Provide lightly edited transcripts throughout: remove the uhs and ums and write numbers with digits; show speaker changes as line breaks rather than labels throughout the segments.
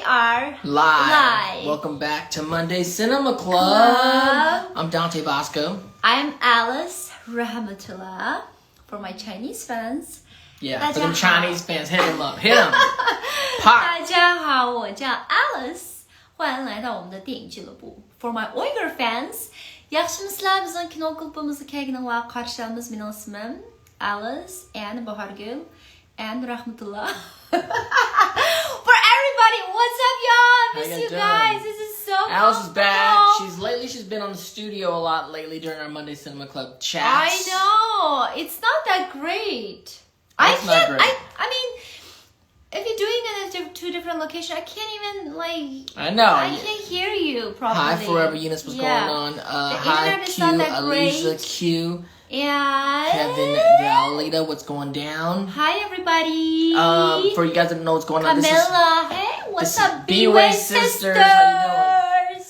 are
live. Welcome back to Monday Cinema Club. I'm Dante Bosco.
I'm Alice Rahmatullah. For my Chinese fans.
Yeah, for them Chinese fans, hit them up. Hit them. Pop.
大家好，我叫 Alice. 欢迎来到我们的电影俱乐部. For my Uyghur fans, yaxşımızlar bizden kino kulübümüzü kegneler karşılarımız benim ismim Alice and Bahargül and Rahmatullah. For everybody, what's up, y'all? I miss you guys. This is so cool.
Alice is back. She's been on the studio a lot lately during our Monday Cinema Club chats.
I know. It's not that great. I mean, if you're doing it in two different locations, I can't even
I know.
I can't hear you properly.
Hi, Forever Eunice. What's going on? Hi, Q, Alicia, Q.
And
Kevin, Dalita, what's going down?
Hi, everybody.
For you guys that don't know what's going on,
Camilla, hey, what's up,
B-Way Sisters? How you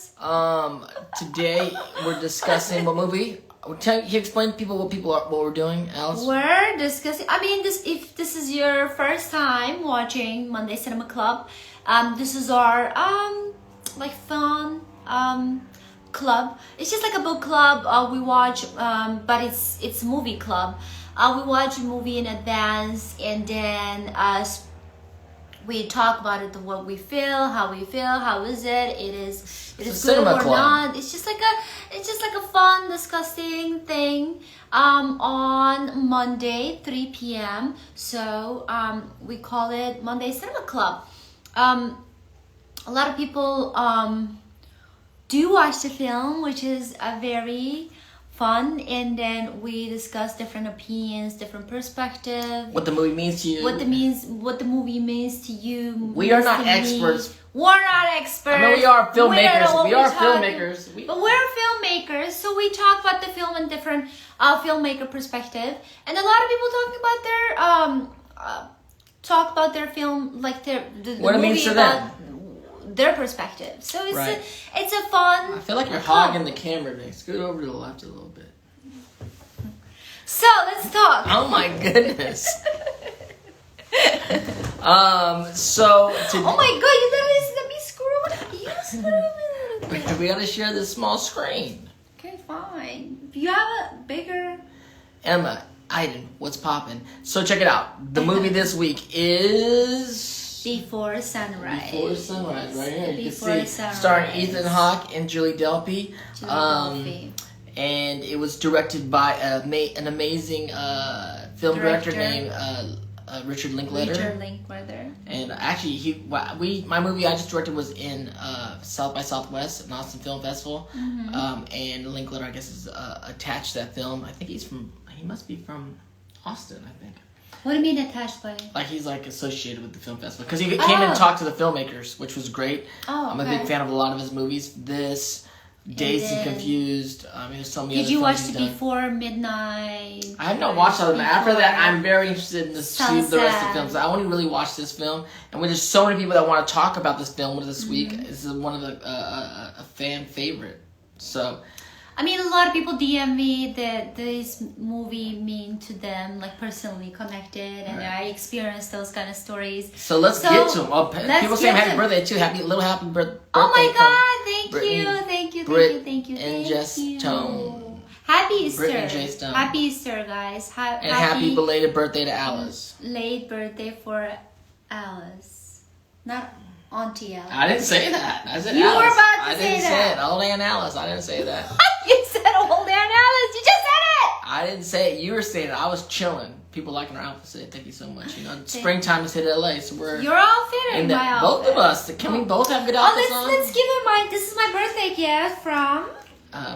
doing? Today we're discussing what movie? Can you explain to people what we're doing, Alice?
We're discussing. I mean, if this is your first time watching Monday Cinema Club, this is our fun club. It's just like a book club. We watch, but it's movie club. We watch a movie in advance, and then we talk about it, what we feel, how is it? It is good or not. It's just like a fun discussing thing on Monday 3 p.m. So we call it Monday Cinema Club. A lot of people do watch the film, which is a very fun, and then we discuss different opinions, different perspectives.
What the movie means to you.
What the movie means to you.
We are not experts.
We're not experts.
I mean, we are filmmakers. We are filmmakers.
But we're filmmakers, so we talk about the film in different filmmaker perspective. And a lot of people talk about their film, like the
what
movie
it means to them.
Their perspective. So it's
right.
It's a fun.
I feel like you're hogging the camera today. Scoot over to the left a little bit.
So let's talk.
Oh my goodness.
Oh my god! You let me screw. You screw me a little bit.
We gotta share this small screen.
Okay, fine. You have a bigger.
Emma, Aiden, what's poppin'? So check it out. The movie this week is.
Before Sunrise.
Before Sunrise, right here. You
Before
can see,
Sunrise.
starring Ethan Hawke and Julie Delpy. And it was directed by an amazing film director named Richard Linklater.
Richard Linklater.
And actually, my movie I just directed was in South by Southwest, an Austin Film Festival. Mm-hmm. And Linklater, I guess, is attached to that film. I think he must be from Austin, I think.
What do you mean attached by?
Like he's associated with the film festival because he came and talked to the filmmakers, which was great. I'm a big fan of a lot of his movies. This, Dazed and Confused. There's so many.
Did you watch the Before Midnight?
I have not watched all of them. After that, I'm very interested in see the rest of the films. I only really watched this film, and there's so many people that want to talk about this film this week. This is one of the a fan favorite. So.
I mean, a lot of people DM me that this movie mean to them, like personally connected, and I experienced those kind of stories.
So let's get to them. People say happy birthday too. Little happy birthday.
Oh my God! Thank you.
And Jess Stone.
Happy Easter.
Britt and Jay Stone.
Happy Easter, guys.
Happy belated birthday to Alice.
Late birthday for Alice, not Auntie Alice.
I didn't say that. I said
you
Alice.
You were about to
say that. I didn't say it. Old Aunt Alice. I didn't say that.
You said Old Aunt Alice. You just said it.
I didn't say it. You were saying it. I was chilling. People liking our outfit say thank you so much. Springtime is hit LA, so we're.
Your outfit or my outfit?
Both of us. Can we both have good outfits on?
Let's give it This is my birthday gift from.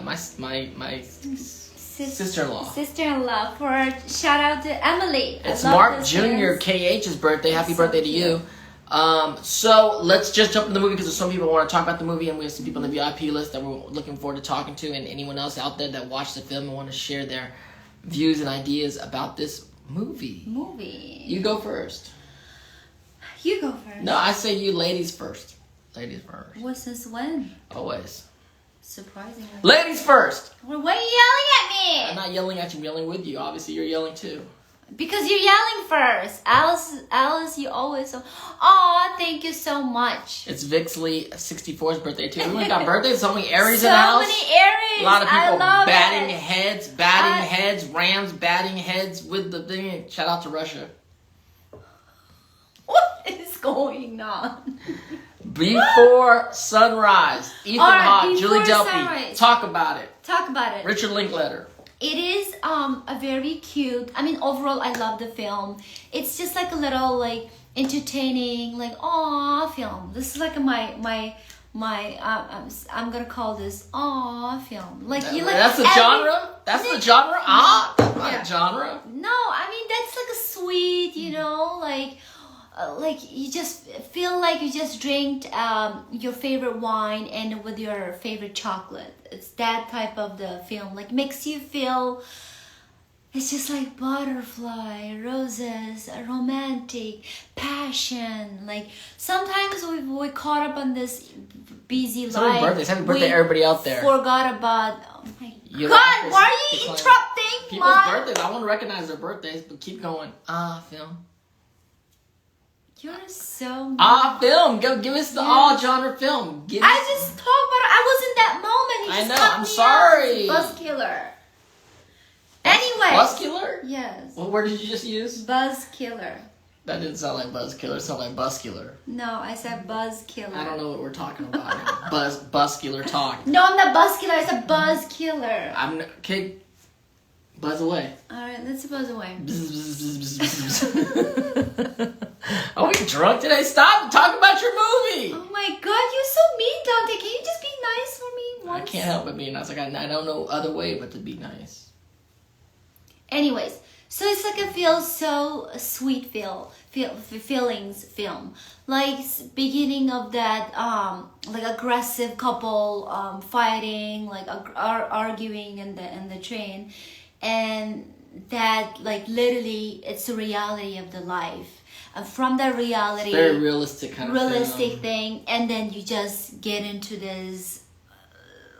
My sister-in-law.
Sister-in-law. Shout out to Emily.
It's Mark Jr. KH's birthday. Happy birthday to you. So let's just jump in the movie because there's some people who want to talk about the movie, and we have some people on the VIP list that we're looking forward to talking to, and anyone else out there that watched the film and want to share their views and ideas about this movie. You go first.
You go first.
No, I say you ladies first. Ladies first.
Well, since when?
Always.
Surprisingly.
Ladies first.
Well, why are you yelling at me?
I'm not yelling at you. I'm yelling with you. Obviously, you're yelling too.
Because you're yelling first. Alice, you always so. Aw, thank you so much.
It's Vixley 64's birthday too. Everyone got birthdays. So many Aries in
So
the house.
many Aries.
A lot of people batting
it.
heads, Rams batting heads with the thing. Shout out to Russia.
What is going on?
Before Sunrise. Ethan Hawke, Julie Delpy.
Sunrise.
Talk about it.
Talk about it.
Richard Linklater.
It is a very cute. I mean, overall, I love the film. It's just like a little like entertaining, like aw film. This is like my I'm gonna call this aw film. Like you like
that's the genre. That's the genre. Ah, that's not a genre.
No, I mean that's like a sweet, you know, like you just feel like you just drank your favorite wine and with your favorite chocolate. It's that type of the film. Like makes you feel. It's just like butterfly, roses, romantic, passion. Like sometimes we caught up on this busy
So many
life.
birthdays. Happy birthday, everybody out there.
Forgot about. Oh my
You
God!
like
Why are you
decline.
interrupting?
People's
Mom?
birthdays. I want to recognize their birthdays, but keep going. Film.
You're so mean.
Film. Go give us the all genre film. Give
I
us-
just talked about it. I was in that moment.
I
He just
know,
cut
I'm
me
sorry.
off. Buzzkiller. Anyway.
Buzzkiller?
Yes.
What word did you just use?
Buzzkiller.
That didn't sound like Buzzkiller. It sounded like Buskiller.
No, I said buzzkiller.
I don't know what we're talking about. Buskiller talk.
No, I'm not buzzkiller. I said buzzkiller.
I'm okay. Buzz away.
All right, let's buzz away.
Are we drunk today? Stop talking about your movie.
Oh my God, you're so mean, Dante. Can you just be nice for me once?
I can't help but being nice. Like I don't know other way but to be nice.
Anyways, so it's like a feel so sweet feelings film. Like beginning of that like aggressive couple fighting, like arguing in the train, and that like literally it's the reality of the life. And from that reality,
It's very realistic kind of
realistic
film.
thing, and then you just get into this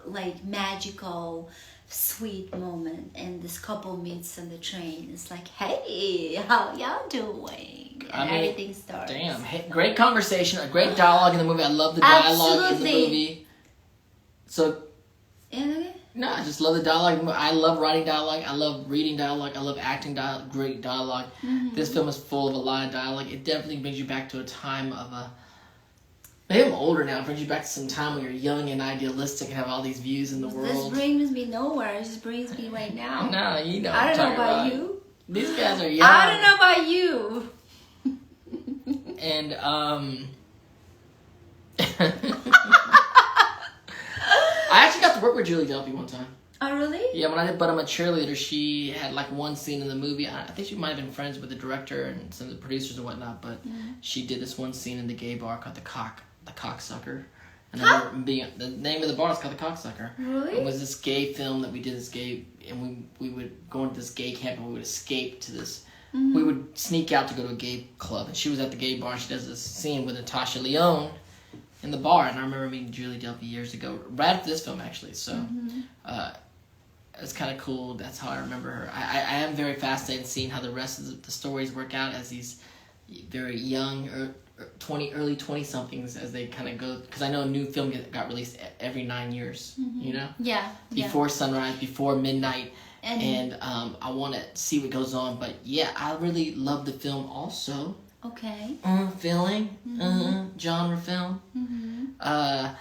like magical sweet moment, and this couple meets on the train. It's like, hey, how y'all doing? And everything starts.
Damn, hey, great conversation, a great dialogue in the movie. I love the dialogue
Absolutely.
in the movie. So, no, I just love the dialogue. I love writing dialogue. I love reading dialogue. I love acting dialogue. Great dialogue.
Mm-hmm.
This film is full of a lot of dialogue. It definitely brings you back to a time of a. Maybe I'm older now. It brings you back to some time when you're young and idealistic and have all these views in the
This
world.
brings me nowhere. It just brings me right now.
No, you know.
I
what
don't
I'm
know about
talking
you.
These guys are young.
I don't know about you.
And I actually got to work with Julie Delpy one time.
Oh really?
Yeah, when I did But I'm a Cheerleader, she had like one scene in the movie. I think she might have been friends with the director and some of the producers and whatnot, but she did this one scene in the gay bar called the Cocksucker. And the name of the bar is called The Cocksucker.
Really?
It was this gay film that we did this gay, and we would go into this gay camp and we would escape to this. We would sneak out to go to a gay club, and she was at the gay bar, and she does this scene with Natasha Lyonne in the bar. And I remember meeting Julie Delpy years ago, right after this film actually. So it's kind of cool. That's how I remember her. I am very fascinated seeing how the rest of the stories work out as these very young early 20-somethings as they kind of go, because I know a new film got released every 9 years, you know?
Yeah.
Before sunrise, before midnight, and I want to see what goes on, but yeah, I really love the film also.
Okay.
Feeling, genre film. A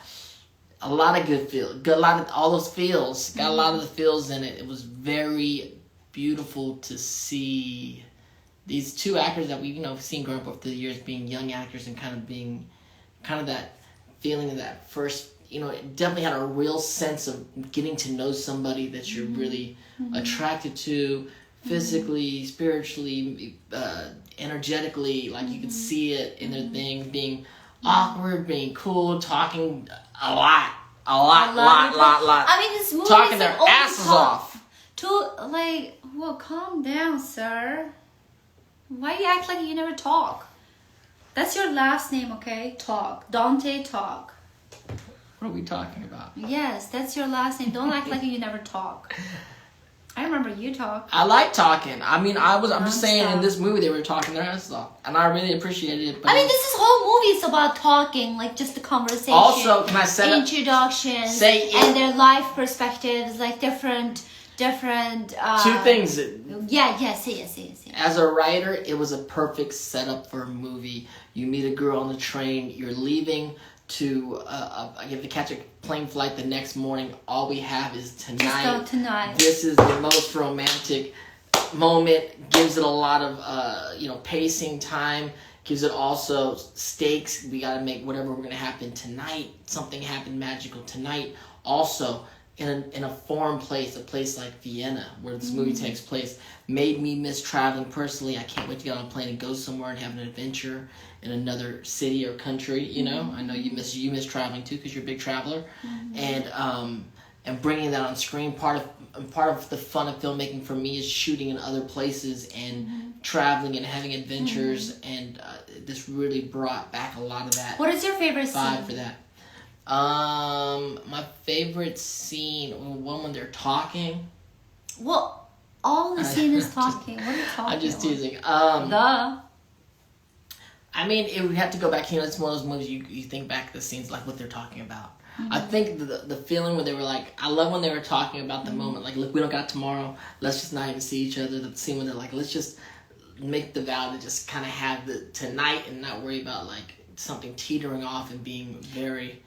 lot of good feel, a lot of all those feels, got a lot of the feels in it. It was very beautiful to see these two actors that we've seen growing up over the years, being young actors and kind of that feeling of that first, it definitely had a real sense of getting to know somebody that you're really attracted to, physically, spiritually, energetically. Like you could see it in their things, being awkward, being cool, talking a lot.
I mean, this movie
talking
is
their
like over the
asses
top.
off.
Well, calm down, sir. Why you act like you never talk? That's your last name, okay? Talk. Dante Talk.
What are we talking about?
Yes, that's your last name. Don't act like you never talk. I remember you talk.
I like talking. I mean, I'm just saying, in
Non-stop.
this movie they were talking their ass off, and I really appreciated it. But
I mean, this is whole movie is about talking, like just the conversation.
also, can I set up
introductions
and
their life perspectives, like different.
two things?
Yeah, say it.
As a writer, it was a perfect setup for a movie. You meet a girl on the train. You're leaving to you have to catch a plane flight the next morning. All we have is tonight.
Just go tonight.
This is the most romantic moment. Gives it a lot of pacing time. Gives it also stakes. We got to make whatever we're gonna happen tonight. Something happened magical tonight. Also, in a foreign place, a place like Vienna, where this movie takes place, made me miss traveling personally. I can't wait to get on a plane and go somewhere and have an adventure in another city or country. You know, I know you miss traveling too because you're a big traveler, and bringing that on screen. Part of the fun of filmmaking for me is shooting in other places and traveling and having adventures, and this really brought back a lot of that.
What is your favorite
vibe
scene
for that? My favorite scene, when they're talking.
Well, all the scene is talking. What are you talking
I'm just
about?
teasing. I mean, it would have to go back. You know, it's one of those movies you think back to the scenes, like what they're talking about. I think the feeling when they were like, I love when they were talking about the moment, like, look, we don't got tomorrow. Let's just not even see each other. The scene when they're like, let's just make the vow to just kind of have the tonight and not worry about like something teetering off and being very,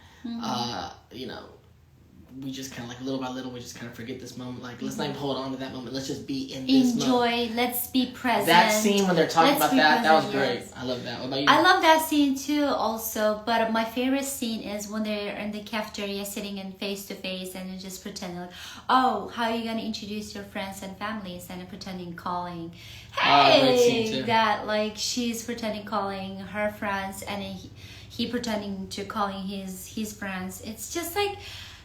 we just kind of like little by little, we just kind of forget this moment. Like, let's not even hold on to that moment. Let's just be in this moment.
Let's be present.
That scene when they're talking about that was great.
Yes.
I love that. What about you?
I love that scene too also, but my favorite scene is when they're in the cafeteria sitting in face to face and they're just pretending like, oh, how are you going to introduce your friends and families, and pretending calling,
great scene
hey,
too.
that like she's pretending calling her friends and he pretending to calling his friends. It's just like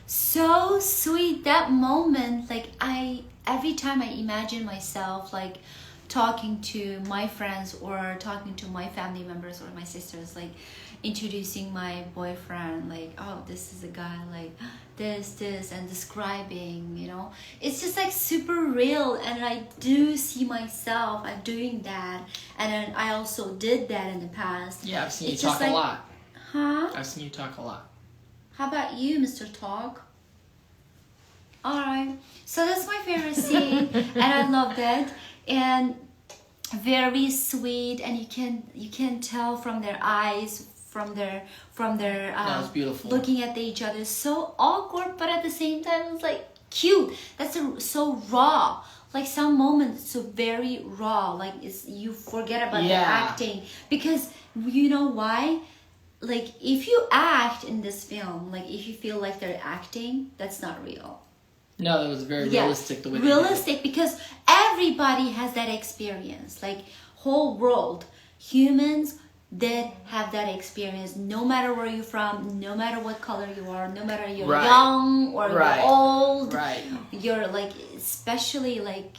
so sweet, that moment. Like every time I imagine myself like talking to my friends or talking to my family members or my sisters, like introducing my boyfriend, like, oh, this is a guy like this and describing, it's just like super real, and I do see myself I'm doing that, and then I also did that in the past.
Yeah, I've seen you
It's
talk
just
a
like,
lot.
Huh?
I've seen you talk a lot.
How about you, Mr. Talk? Alright, so that's my favorite scene, and I loved it, and very sweet, and you can tell from their eyes, from their
That was beautiful.
looking at each other, so awkward, but at the same time it's like cute. That's so raw. Like some moments so very raw, like you forget about the acting, because you know why? Like if you act in this film, like if you feel like they're acting, that's not real.
No, it was very realistic the way they
realistic, because everybody has that experience. Like whole world, humans did have that experience. No matter where you're from, no matter what color you are, no matter you're young or you're old, you're like, especially like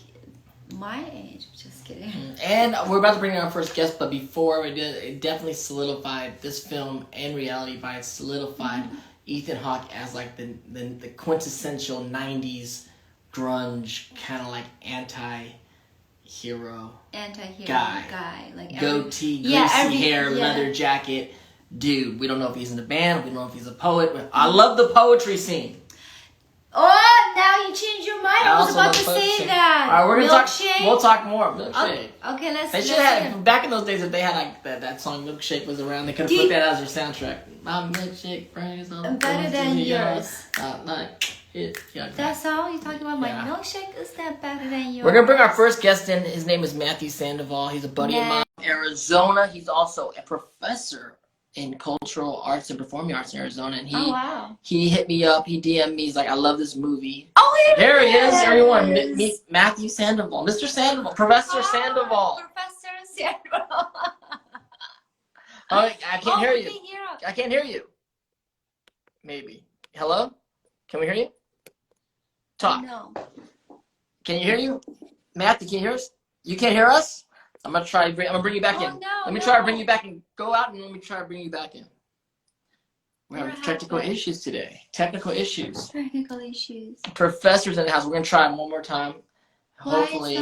my age. Just kidding.
And we're about to bring in our first guest, but before we did, it definitely solidified this film and reality by it solidified Ethan Hawke as like the quintessential 90s grunge kind of like anti-hero guy. Like goatee, greasy hair, leather jacket dude. We don't know if he's in a band, we don't know if he's a poet, but I love the poetry scene.
Oh, now you changed your mind. I was about to say that.
All right, we're gonna
Milkshake?
talk. We'll talk more. Milkshake.
Okay, let's.
They should have back in those days. If they had like that song "Milkshake" was around, they could have put that as their soundtrack. My milkshake brings on
better than yours.
That
song you talking about? My milkshake is that better than yours?
We're gonna bring our first guest in. His name is Matthew Sandoval. He's a buddy of mine in Arizona. He's also a professor in cultural arts and performing arts in Arizona, and he hit me up. He DM'd me. He's like, "I love this movie."
Oh,
there he is! Everyone, meet Matthew Sandoval, Mr. Sandoval, Professor Sandoval.
Professor Sandoval.
Oh, I can't hear you. I can't hear you. Maybe. Hello? Can we hear you? Talk.
No.
Can you hear you, Matthew? Can you hear us? You can't hear us? I'm gonna bring you back in. Let me try to bring you back in. Go out and let me try to bring you back in. We're having technical issues today. Technical issues.
Technical issues.
Professor's in the house. We're gonna try him one more time. hopefully.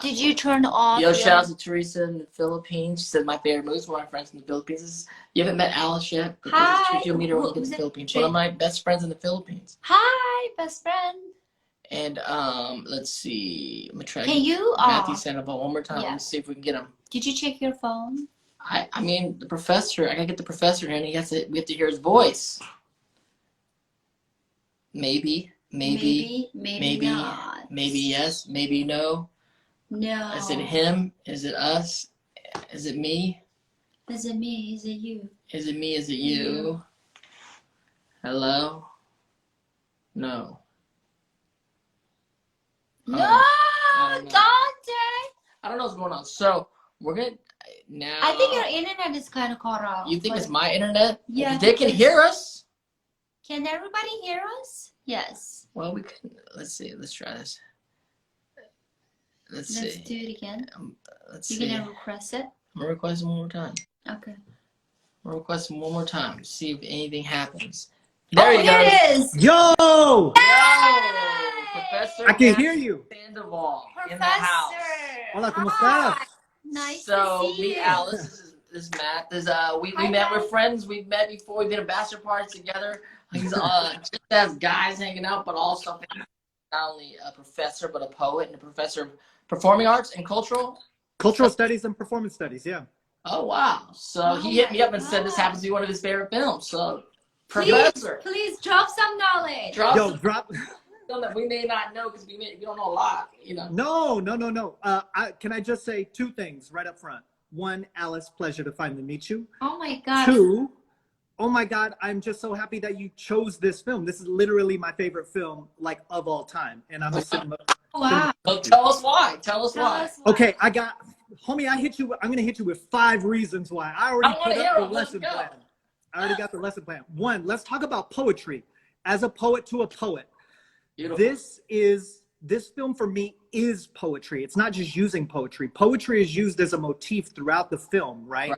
Did you turn off?
Yo, shout out to Teresa in the Philippines. She said my favorite movie is one of my friends in the Philippines. You haven't met Alice yet?
Hi.
You'll meet her when you get to the Philippines. One of my best friends in the Philippines.
Hi, best friend.
And let's see. I'm gonna try.
Can you?
Matthew Sandoval one more time.
Yeah.
Let's see if we can get him.
Did you check your phone?
I mean the professor. I gotta get the professor in. We have to hear his voice. Maybe
not.
Maybe yes. Maybe no.
No.
Is it him? Is it us? Is it me?
Is it me? Is it you?
Is it me? Is it you? Hello? No.
No,
Doctor!
I
don't know what's going on. So, we're gonna now.
I think your internet is kind of cut off.
You think it's my internet?
Yeah.
They can hear us?
Can everybody hear us? Yes.
Well, we can. Let's see. Let's try this. Let's
do
see.
it again.
Let's
You're
see.
gonna request it?
I'm gonna request it one more time.
Okay.
I'm gonna request it one more time. See if anything happens.
There he is.
Yo!
Yo! Professor
I can hear you.
Sandoval
Professor.
in the house.
Hola, ¿cómo estás?
Nice
So,
to see you.
Alice, this is Matt. We met, we're friends. We've met before. We've been at bachelor parties together. He's just as guys hanging out, but also not only a professor, but a poet and a professor of performing arts and cultural
Studies and performance studies, yeah.
Oh, wow. So he hit me up and said this happens to be one of his favorite films. So, Professor.
Please drop some knowledge.
Drop
Drop.
something that we may not know because we don't know a lot, you know.
No. Can I just say two things right up front? One, Alice, pleasure to finally meet you.
Oh my God.
Two, oh my God, I'm just so happy that you chose this film. This is literally my favorite film, like, of all time. And I'm a cinema.
Wow.
So tell us why. Tell us why.
Okay, I'm gonna hit you with 5 reasons why. I already put up the lesson plan. I already got the lesson plan. One, let's talk about poetry. As a poet to a poet.
Beautiful.
This film for me is poetry. It's not just using poetry. Poetry is used as a motif throughout the film, right?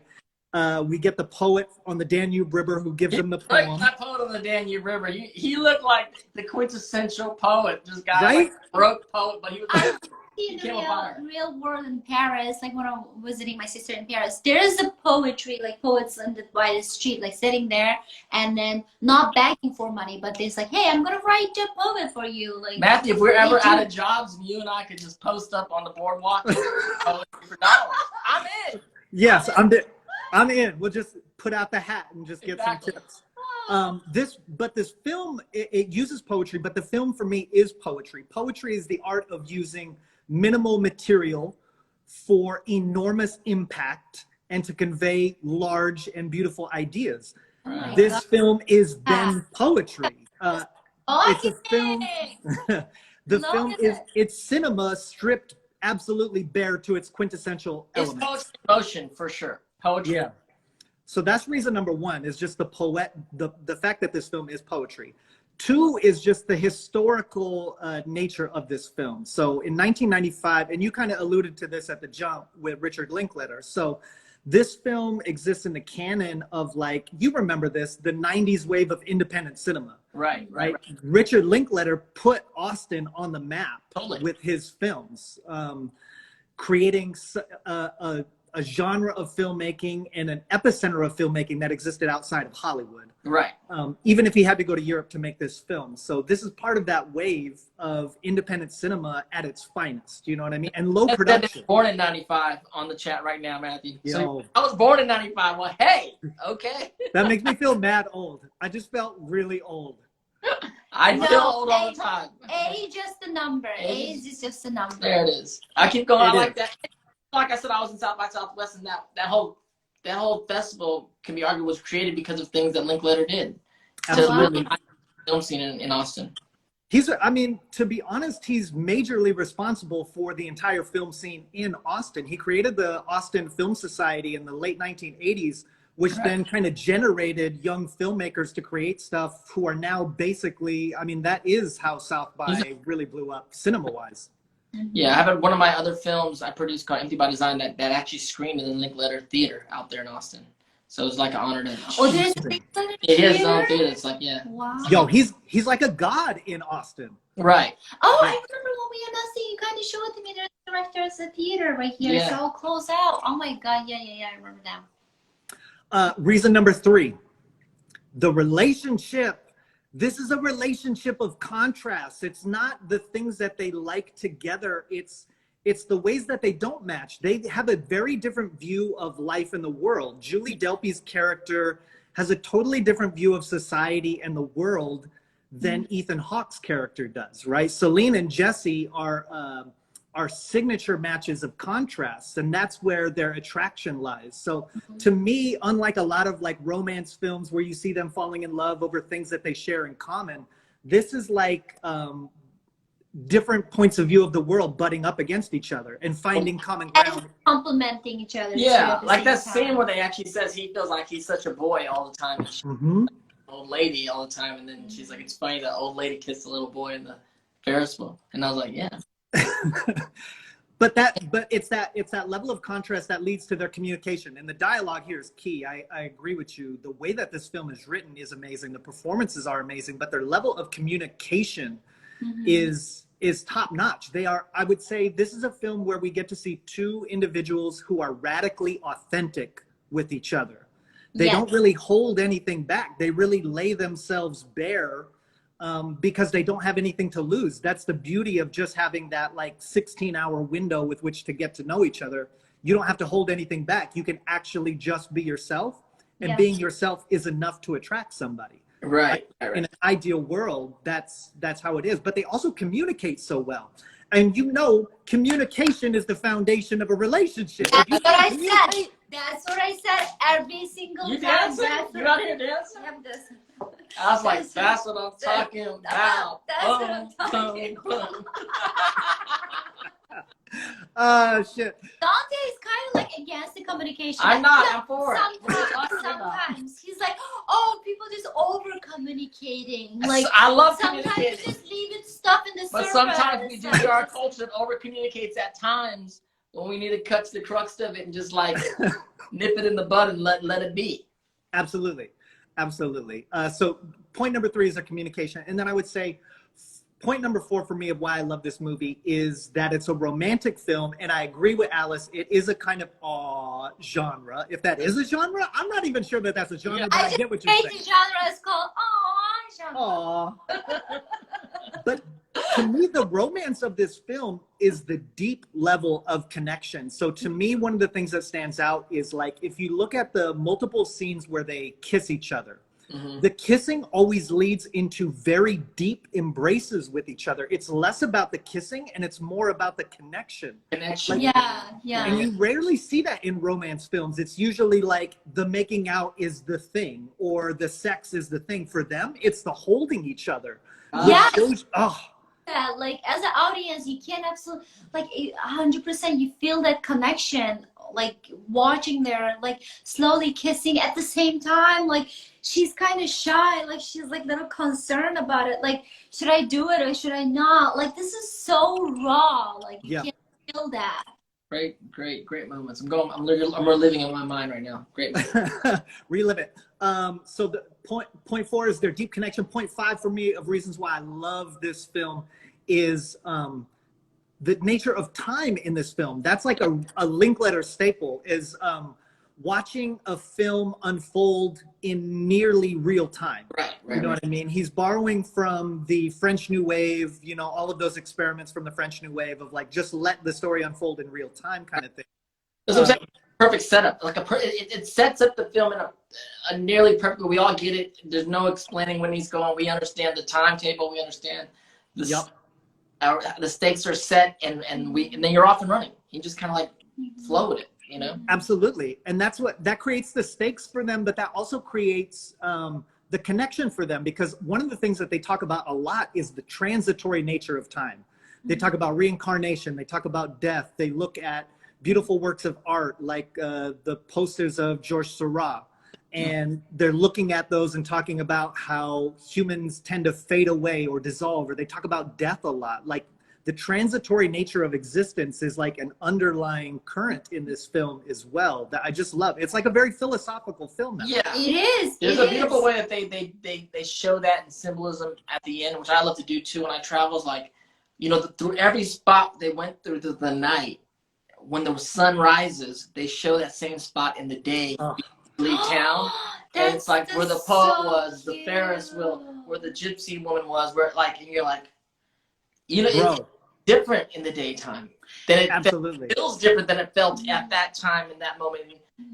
We get the poet on the Danube River who gives him the poem.
That poet on the Danube River, he looked like the quintessential poet. This guy,
right?
like, broke poet, but he was like,
In the real world in Paris, like when I was visiting my sister in Paris, there is a poetry, like poets by the street, like sitting there and then not begging for money, but they're like, hey, I'm gonna write a poem for you. Like,
Matthew, if we're ever out of jobs, you and I could just post up on the boardwalk and poetry for dollars. I'm in.
Yes, I'm in. We'll just put out the hat and just get some tips. This film, it uses poetry, but the film for me is poetry. Poetry is the art of using minimal material for enormous impact and to convey large and beautiful ideas. This film is then poetry. It's a film. It's cinema stripped absolutely bare to its quintessential elements.
It's poetry in motion for sure. Poetry.
Yeah. So that's reason number one, is just the fact that this film is poetry. Two is just the historical nature of this film. So in 1995, and you kind of alluded to this at the jump with Richard Linklater. So this film exists in the canon of, like, you remember this, the 90s wave of independent cinema.
Right.
Richard Linklater put Austin on the map with his films, creating a genre of filmmaking and an epicenter of filmmaking that existed outside of Hollywood.
Right.
Even if he had to go to Europe to make this film. So this is part of that wave of independent cinema at its finest. You know what I mean? And low production.
Born in 95 on the chat right now, Matthew.
Yo.
So I was born in 95. Well, hey, okay.
That makes me feel mad old. I just felt really old.
I feel old all the time.
Age is just a number. Age is just a number.
There it is. I keep going. I like that. Like I said, I was in South by Southwest, and that whole festival can be argued was created because of things that Linklater did.
Absolutely.
To film scene in Austin.
To be honest, he's majorly responsible for the entire film scene in Austin. He created the Austin Film Society in the late 1980s, which then kind of generated young filmmakers to create stuff who are now basically, that is how South by really blew up cinema-wise.
Yeah, I have one of my other films I produced called Empty by Design that actually screened in the Linklater Theater out there in Austin. So it's like an honor to.
Oh, there's a big theater.
It is his own theater. It's like, yeah.
Wow.
Yo, he's like a god in Austin.
Right.
Oh, I remember when we announced it. You kind of showed me the director's theater right here.
Yeah.
So close out. Oh my god. Yeah. I remember now.
Reason number 3, the relationship. This is a relationship of contrasts. It's not the things that they like together. It's the ways that they don't match. They have a very different view of life in the world. Julie Delpy's character has a totally different view of society and the world than Ethan Hawke's character does, right? Celine and Jesse are signature matches of contrasts, and that's where their attraction lies. So to me, unlike a lot of like romance films where you see them falling in love over things that they share in common, this is like different points of view of the world butting up against each other and finding common ground.
And complementing each other.
Yeah,
too,
like that
time.
scene where they actually says he feels like he's such a boy all the time.
Mm-hmm.
Old lady all the time, and then she's like, it's funny that old lady kissed a little boy in the Ferris wheel, and I was like, yeah.
But it's that level of contrast that leads to their communication, and the dialogue here is key. I agree with you. The way that this film is written is amazing. The performances are amazing, but their level of communication is top notch. They are, I would say, this is a film where we get to see 2 individuals who are radically authentic with each other. They don't really hold anything back. They really lay themselves bare because they don't have anything to lose. That's the beauty of just having that like 16-hour window with which to get to know each other. You don't have to hold anything back. You can actually just be yourself, and being yourself is enough to attract somebody.
Right.
In an ideal world, that's how it is. But they also communicate so well. And you know, communication is the foundation of a relationship.
That's what I said. That's what I said every single
You
time.
dancing? You out here dancing?
I'm dancing.
I was like, that's what I'm talking about.
That's what I'm talking about.
Shit.
Dante is kind of like against the communication.
I'm not. I'm for it.
Sometimes he's like, oh, people just over communicating. Like
I love
sometimes you
communicating.
just leave it stuff in the
But
surface.
sometimes we do our culture that over communicates at times when we need to cut to the crux of it and just like nip it in the bud and let it be.
Absolutely. So point number 3 is their communication. And then I would say point number 4 for me of why I love this movie is that it's a romantic film. And I agree with Alice. It is a kind of genre. If that is a genre, I'm not even sure that that's a genre, but I get what you're saying.
The genre is called genre.
But to me, the romance of this film is the deep level of connection. So to me, one of the things that stands out is like, if you look at the multiple scenes where they kiss each other, the kissing always leads into very deep embraces with each other. It's less about the kissing and it's more about the connection.
Connection.
Yeah.
And you rarely see that in romance films. It's usually like the making out is the thing or the sex is the thing. For them, it's the holding each other.
Yes.
Yeah,
like as an audience, you can't absolutely like 100%. You feel that connection, like watching their like slowly kissing at the same time. Like she's kind of shy, like she's like a little concerned about it. Like, should I do it or should I not? Like this is so raw. Like you can't feel that.
Great moments. I'm reliving in my mind right now. Great.
Relive it. So the point 4 is their deep connection. Point 5 for me of reasons why I love this film is the nature of time in this film. That's like a Linkletter staple is watching a film unfold in nearly real time.
Right.
You know what I mean? He's borrowing from the French New Wave, you know, all of those experiments from the French New Wave of like, just let the story unfold in real time kind of thing.
That's what I'm saying. Perfect setup. Like it sets up the film in a nearly perfect. We all get it. There's no explaining when he's going. We understand the timetable. We understand the the stakes are set, and then you're off and running. You just kind of like flow with it, you know.
Absolutely, and that creates the stakes for them, but that also creates the connection for them, because one of the things that they talk about a lot is the transitory nature of time. They talk about reincarnation. They talk about death. They look at beautiful works of art like the posters of Georges Seurat. And they're looking at those and talking about how humans tend to fade away or dissolve, or they talk about death a lot. Like the transitory nature of existence is like an underlying current in this film as well that I just love. It's like a very philosophical film.
Yeah,
It is.
There's
it
a beautiful
is.
way that they show that in symbolism at the end, which I love to do too when I travel. Is like, you know, through every spot they went through the night, when the sun rises, they show that same spot in the day.
Oh.
Leave town, and it's like where the
That's
poet
so
was, the
cute.
Ferris wheel, where the gypsy woman was, where like, and you're like, you know,
Bro.
it's different in the daytime.
Absolutely.
It feels different than it felt at that time in that moment.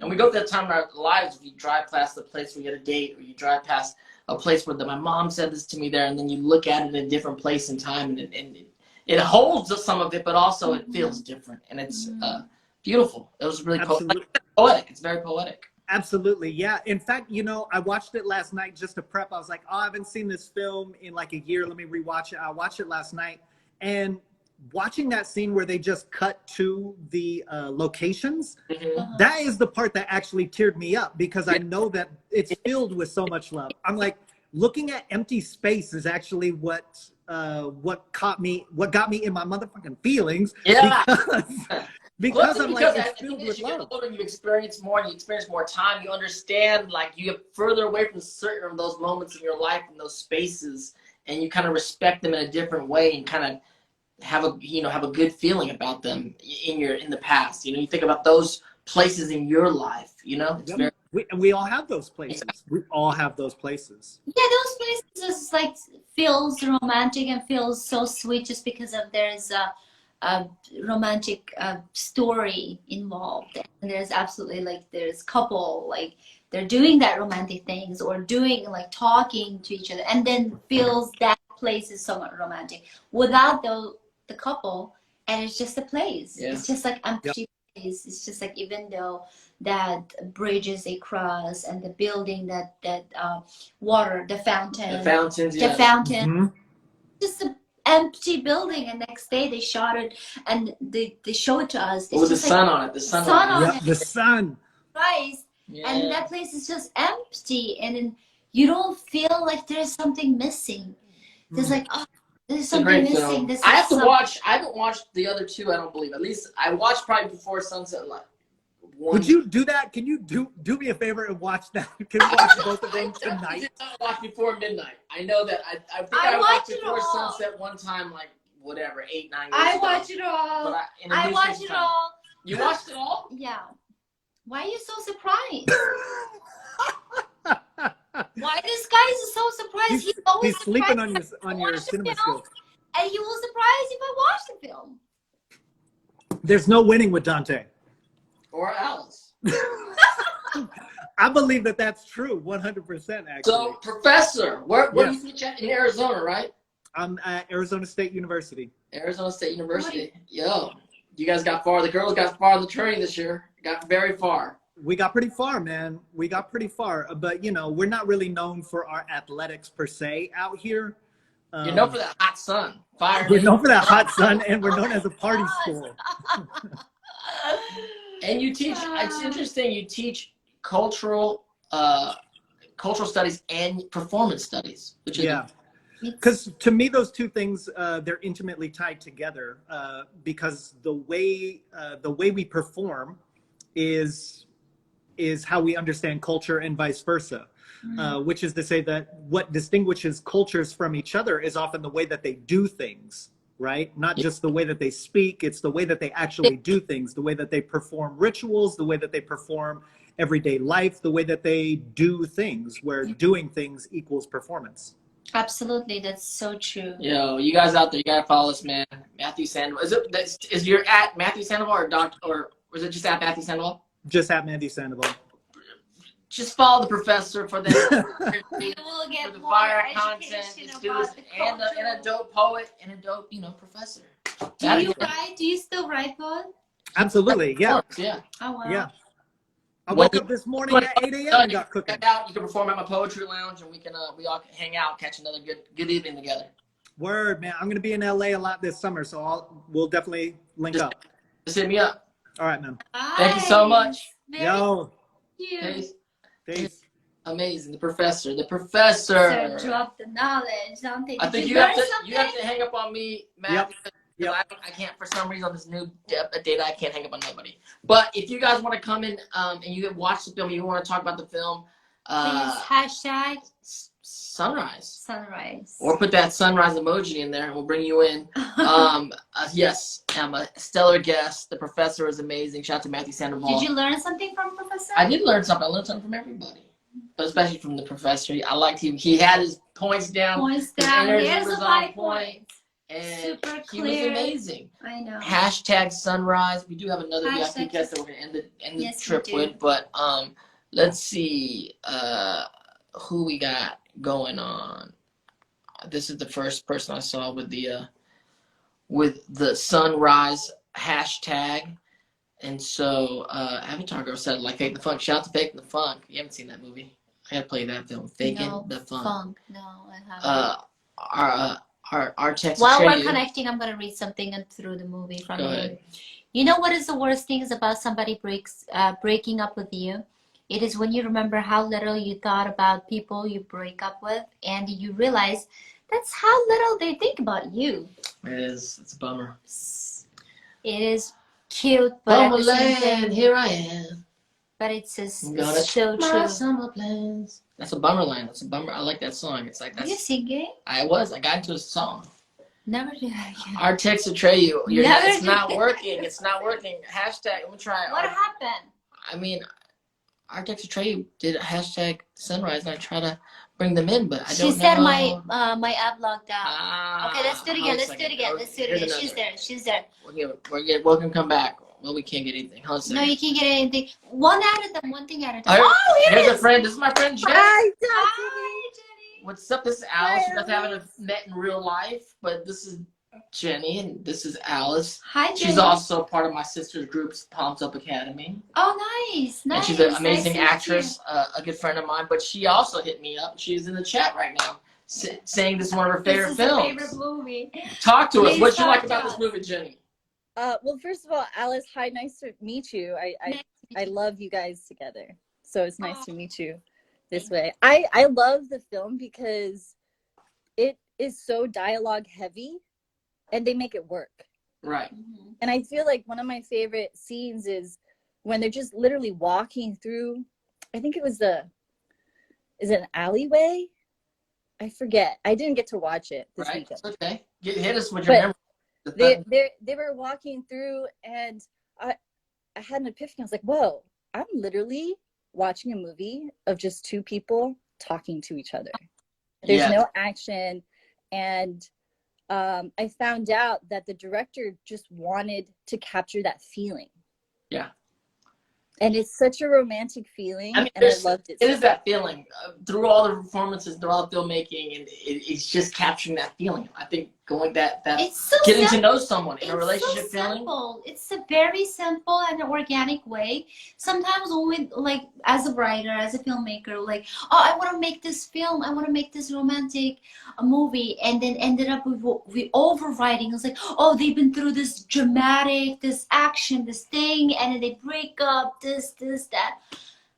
And we go through that time in our lives. If you drive past the place where you get a date, or you drive past a place where my mom said this to me there, and then you look at it in a different place and time, and it holds some of it, but also it feels different, and it's beautiful. It was really poetic. It's very poetic.
Absolutely. Yeah. In fact, you know, I watched it last night just to prep. I was like, oh, I haven't seen this film in like a year. Let me rewatch it. I watched it last night, and watching that scene where they just cut to the locations, that is the part that actually teared me up, because I know that it's filled with so much love. I'm like, looking at empty space is actually what got me in my motherfucking feelings.
Yeah.
Because I'm like,
as
it's filled with
you get
love.
older, you experience more, and you experience more time. You understand, like, you get further away from certain of those moments in your life and those spaces, and you kind of respect them in a different way, and kind of have a good feeling about them in the past. You know, you think about those places in your life. You know, it's very.
We all have those places. We all have those places.
Yeah, those places just like feels romantic and feels so sweet just because of there's a romantic story involved, and there's absolutely like there's couple like they're doing that romantic things or doing like talking to each other, and then feels that place is somewhat romantic without the couple, and it's just a place. It's just like empty place. It's just like, even though that bridges they cross and the building that water, the fountain, just a empty building, and next day they shot it and they show it to us.
With the sun on it. The sun on it.
The sun.
Right.
Yeah.
And that place is just empty, and then you don't feel like there's something missing. There's like, oh, there's something missing.
I have to watch. I haven't watched the other two. I don't believe. At least I watched probably before sunset. Like,
would you do that? Can you do me a favor and watch that? Can we watch both of them tonight?
I did not watch before midnight. I know that. I think I watched before sunset one time, like whatever, 8-9 years ago.
I watch it all. I watch it all.
You watched it all?
Yeah. Why are you so surprised? Why this guy is so surprised?
He's sleeping on your cinema skills.
And he was surprised if I watched the film.
There's no winning with Dante.
Or Alice.
I believe that that's true, 100% actually.
So, Professor, where do you teach at? In Arizona, right?
I'm at Arizona State University.
Arizona State University. Yo, you guys got far. The girls got far in the train this year. Got very far.
We got pretty far, man. We got pretty far. But, you know, we're not really known for our athletics per se out here.
You're known for that hot sun.
We're known for that hot sun, and we're known as a party school.
And you teach, it's interesting, you teach cultural studies and performance studies. Which
because to me, those two things, they're intimately tied together because the way we perform is how we understand culture and vice versa. Which is to say that what distinguishes cultures from each other is often the way that they do things, right? Not just the way that they speak, it's the way that they actually do things, the way that they perform rituals, the way that they perform everyday life, the way that they do things, where doing things equals performance.
Absolutely, that's so true.
Yo, you guys out there, you gotta follow this man, Matthew Sandoval. Is you're at Matthew Sandoval or was it just at Matthew Sandoval?
Just at Matthew Sandoval.
Just follow the professor for the
You will get
for the
more
fire
education
content,
about the
and a dope poet and a dope, professor.
Do you write? Do you still write, poet?
Absolutely, yeah.
Yeah.
Oh wow.
Yeah. I woke up this morning at 8 a.m. and got cooking.
You can perform at my poetry lounge, and we all can hang out, catch another good evening together.
Word, man. I'm gonna be in LA a lot this summer, so we'll definitely link up.
Just hit me up.
All right, man.
Thank you so much.
Yo.
Peace.
Peace.
Amazing. The professor.
So drop the knowledge. Don't think.
I think you have to hang up on me, Matt.
Yep. Yep.
I can't, for some reason, on this new data, I can't hang up on nobody. But if you guys want to come in and you watch the film, you want to talk about the film,
Please hashtag
sunrise. Or put that sunrise emoji in there and we'll bring you in. Yes, I'm a stellar guest. The professor is amazing. Shout out to Matthew Sandoval.
Did you learn something from Professor?
I did learn something. I learned something from everybody. But especially from the professor. I liked him. He had his points down. His energy was on point. And super clear. He was amazing.
I know.
Hashtag sunrise. We do have another VIP guest that we're going to end the trip with. But let's see who we got going on. This is the first person I saw with the sunrise hashtag. And so Avatar Girl said, like, Fake the Funk. Shout out to Fake the Funk. You haven't seen that movie. I gotta play that film. Faking the Funk.
No, I haven't.
Our text.
While we're connecting, I'm gonna read something through the movie from the movie. You know what is the worst thing is about somebody breaking up with you? It is when you remember how little you thought about people you break up with, and you realize that's how little they think about you.
It is. It's a bummer.
It is cute, but
Bummerland, here I am.
But it's just so true.
Summer plans. That's a Bummerland. That's a bummer. I like that song. It's like that's.
Are you singing?
I got into a song.
Never do that again.
Our text betray you. It's not working. It's not working. Hashtag. Let me try.
What happened?
I mean, our text betray you did a hashtag sunrise, and I try to bring them in, but I don't know.
She said my app logged out. Okay, let's do it again. Let's do it again. She's there.
We're gonna come back. Well, we can't get anything.
No, you can't get anything. One thing at a time.
Here's a friend. This is my friend Jenny.
Hi, Jenny.
What's up? This is Alice. You guys haven't met in real life, but this is Jenny and this is Alice.
Hi, Jenny.
She's also part of my sister's group's Palms Up Academy.
Oh, nice.
And she's an amazing actress, a good friend of mine. But she also hit me up. She's in the chat right now, saying this is one of her favorite films.
This is her favorite movie.
Talk to us. What you like about this movie, Jenny?
Well, first of all, Alice, hi, nice to meet you. I love you guys together. So it's nice to meet you this way. I love the film because it is so dialogue heavy and they make it work.
Right.
And I feel like one of my favorite scenes is when they're just literally walking through, I think it was is it an alleyway? I forget. I didn't get to watch it this weekend.
Okay. Hit us with your memory.
They were walking through and I had an epiphany. I was like, whoa, I'm literally watching a movie of just two people talking to each other. There's no action. And I found out that the director just wanted to capture that feeling.
Yeah.
And it's such a romantic feeling, and I loved it.
It is that feeling through all the performances, through all the filmmaking, and it's just capturing that feeling. I think going
it's so
getting to know someone in a relationship feeling.
It's a very simple and organic way. Sometimes when we, like, as a writer, as a filmmaker, like, oh, I want to make this film, I want to make this romantic movie, and then ended up with overwriting. It's like, oh, they've been through this dramatic, this action, this thing, and then they break up, this, that.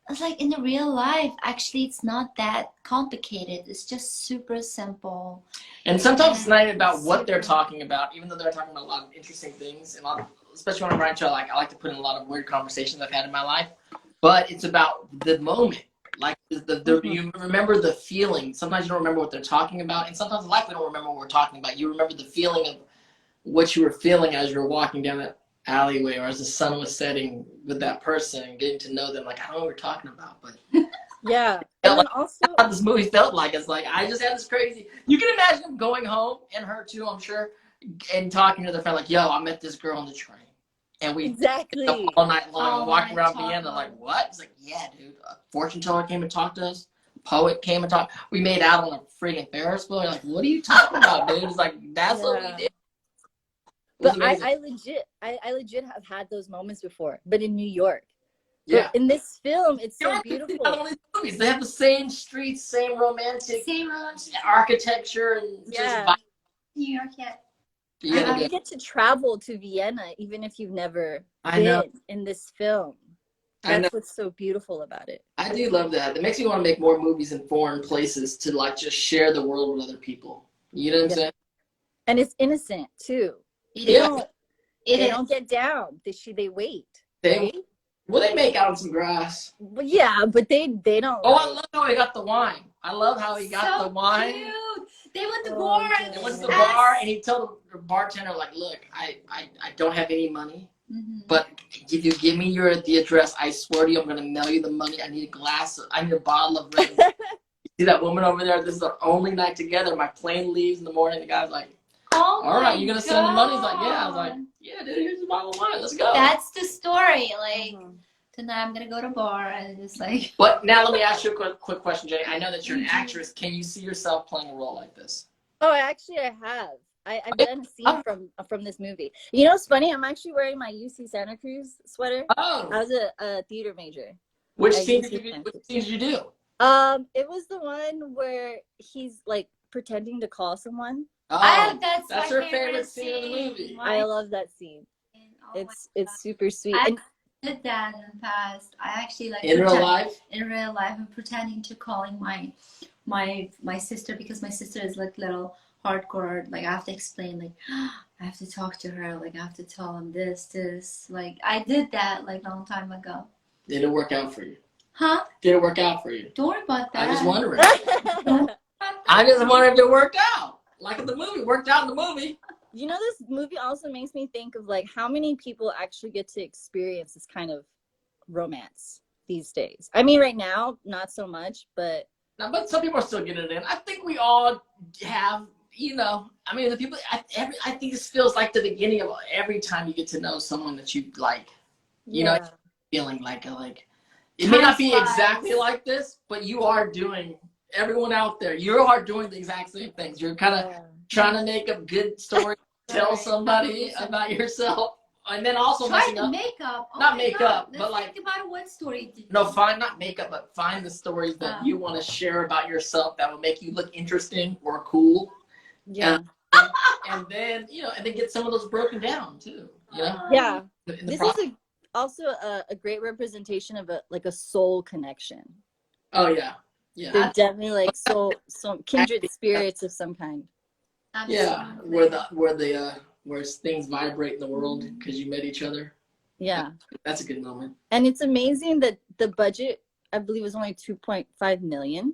It's like in the real life, actually, it's not that complicated. It's just super simple.
And sometimes it's not even about what they're talking about, even though they're talking about a lot of interesting things. And especially when I'm writing, I like to put in a lot of weird conversations I've had in my life. But it's about the moment. Like, you remember the feeling. Sometimes you don't remember what they're talking about. And sometimes in life, we don't remember what we're talking about. You remember the feeling of what you were feeling as you were walking down that alleyway or as the sun was setting with that person and getting to know them. Like, I don't know what we're talking about, but
yeah.
And like, also how this movie felt like. It's like I just had this crazy. You can imagine them going home, and her too, I'm sure, and talking to their friend like, "Yo, I met this girl on the train, and we all night long walking around Vienna." Like, what? It's like, yeah, dude. A fortune teller came and talked to us. A poet came and talked. We made out on a freaking Ferris wheel. Like, what are you talking about, dude? It's like that's what we did.
But I legit have had those moments before, but in New York.
Yeah.
But in this film, it's so beautiful.
Movies. They have the same streets, same romantic architecture, and just
New York yet.
Yeah,
you get to travel to Vienna, even if you've never been in this film. That's what's so beautiful about it.
I do love that. It makes me want to make more movies in foreign places to like just share the world with other people. You know what I'm saying?
And it's innocent too.
It
They
is.
don't.
It
They
is.
don't get down. They wait.
They
Right?
well, they make out on some grass.
But yeah, but they don't.
Oh, I
like-
love how he got the wine. I love how he got
So
the wine.
cute. They went to
Oh,
bar.
yeah.
They went to the
Yes.
bar and he told the bartender, like, look, I don't have any money,
Mhm.
but if you give me the address, I swear to you, I'm gonna mail you the money. I need a bottle of red. See that woman over there? This is our only night together. My plane leaves in the morning. The guy's like,
Oh
all right,
my
you gonna send the money? He's like, yeah. I was
God.
like, yeah, dude, here's a bottle of wine. Let's go.
That's the story. Like
Mhm.
tonight, I'm gonna go to bar and just like.
But now let me ask you a quick question, Jenny. I know that you're an actress. Can you see yourself playing a role like this?
Oh, actually, I have. I've done a scene from this movie. You know, it's funny. I'm actually wearing my UC Santa Cruz sweater. I
Oh,
was a theater major.
which
I
scene
used
did
to
you?
dance.
Which scenes did you do?
It was the one where he's like pretending to call someone.
Oh,
That's
that's
my
her favorite scene in the
scene.
movie.
I love that scene.
Oh
It's super sweet.
I
And
did that in the past. I actually like
In real life?
In real life, I'm pretending to calling my sister because my sister is like little hardcore. Like I have to explain, like I have to talk to her. Like I have to tell him this. Like I did that like a long time ago.
Did it work out for you?
Huh?
Did it work out for you?
Don't worry about that.
I'm just wondering. I just wonder if it worked out. Like in the movie, worked out in the movie.
You know, this movie also makes me think of like how many people actually get to experience this kind of romance these days. I mean, right now, not so much, but
Now, but some people are still getting it in. I think we all have, you know, I mean, the people, I think this feels like the beginning of every time you get to know someone that you like, you know, feeling like it may not be exactly like this, but you are doing, everyone out there, you are doing the exact same things. You're kind of trying to make a good story, tell somebody about yourself, and then also
try
messing
to
up.
make up.
Not
my
make
God.
up,
Let's
but like
think about what story did
no,
you-
find not make up, but find the stories that you want to share about yourself that will make you look interesting or cool.
yeah,
And then and then get some of those broken down too. You know.
yeah.
In the
This
process.
is also a great representation of a soul connection.
Oh yeah, yeah.
They're definitely like soul, kindred spirits of some kind.
Yeah,
Absolutely.
where things vibrate in the world because you met each other.
Yeah,
That's a good moment.
and it's amazing that the budget, I believe, was only 2.5 million.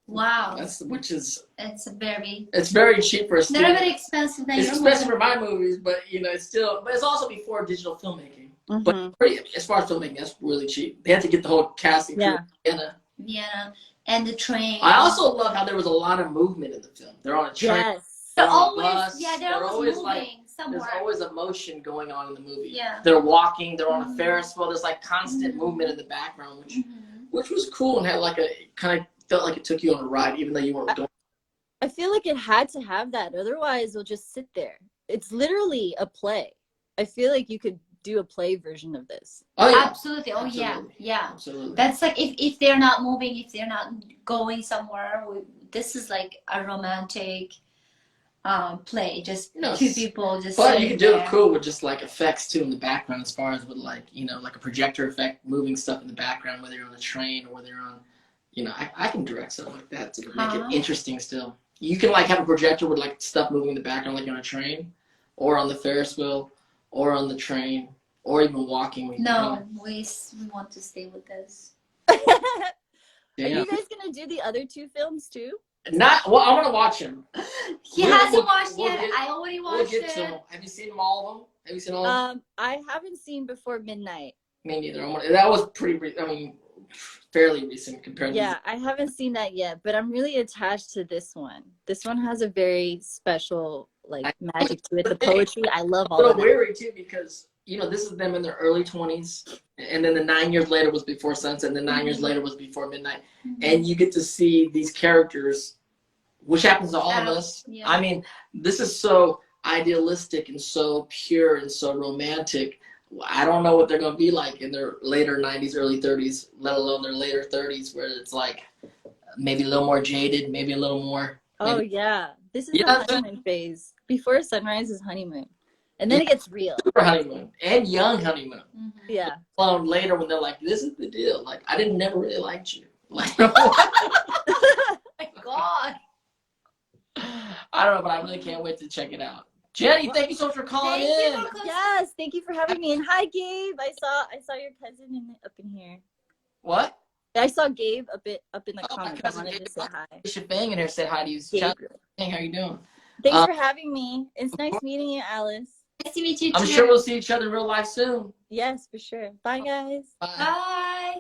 Wow.
It's
Very
very cheap for a
not
studio.
very expensive than
It's
your
expensive for
movie.
my movies, but it's still. But it's also before digital filmmaking.
Mhm.
But pretty, as far as filmmaking, that's really cheap. They had to get the whole casting crew together.
Vienna and the train.
I also love how there was a lot of movement in the film. They're on a train.
Yes.
They're
on a
always
bus.
they're always moving
like
somewhere.
there's always emotion going on in the movie.
Yeah.
They're walking. They're on a
Mhm.
Ferris wheel. There's like constant
Mhm.
movement in the background,
Mhm.
which was cool and had like a kind of felt like it took you on a ride, even though you weren't going.
I feel like it had to have that. Otherwise, it'll just sit there. It's literally a play. I feel like you could do a play version of this.
Oh yeah,
Absolutely. Oh
Absolutely.
yeah.
absolutely.
That's like if they're not moving, if they're not going somewhere, this is like a romantic play. Just two people just.
But you
sitting
can do
there.
it cool with just like effects too in the background, as far as with like like a projector effect, moving stuff in the background, whether you're on a train or whether you're on, I can direct stuff like that to make it interesting. Still, you can like have a projector with like stuff moving in the background, like on a train, or on the Ferris wheel, or on the train, or even walking.
No, we want to stay with this.
Are
Yeah.
you guys gonna do the other two films too?
Not well. I want to watch them.
He
We'll-
hasn't
we'll-
watched
we'll
yet.
get-
I already
We'll
watched
get to
it.
them. Have you seen them all of them? Have you seen all of them?
I haven't seen Before Midnight.
Me neither. That was fairly recent compared to.
Yeah, I haven't seen that yet, but I'm really attached to this one. This one has a very special magic to it. The poetry, I love
A
all
little
of it.
weary too because this is them in their early 20s, and then the 9 years later was Before Sunset, and then 9 years later was Before Midnight, and you get to see these characters, which happens to all of us.
Yeah.
I mean, this is so idealistic and so pure and so romantic. I don't know what they're gonna be like in their later 90s, early 30s, let alone their later 30s, where it's like maybe a little more jaded, maybe a little more.
Oh
maybe
yeah, this is
Yeah,
the honeymoon phase. Before Sunrise is honeymoon, and then it gets real.
super honeymoon and young honeymoon.
Mhm.
Yeah.
Found later when they're like, "This is the deal. Like, I didn't never really liked you." Like,
Oh my God.
I don't know, but I really can't wait to check it out. Jenny, thank you so much for calling
Thank
in.
you for
Yes, thank you for having me. And hi, Gabe. I saw your cousin up in here.
What?
I saw Gabe up in the
Oh, my
comments. I
cousin
wanted
Gabe.
to say hi.
Bishop Bang in here said hi to you.
Gabe.
Hey, how you doing?
Thanks for having me. It's nice meeting you, Alice.
Nice to meet you
I'm
too.
sure we'll see each other in real life soon.
Yes, for sure. Bye, guys.
Bye.
Bye.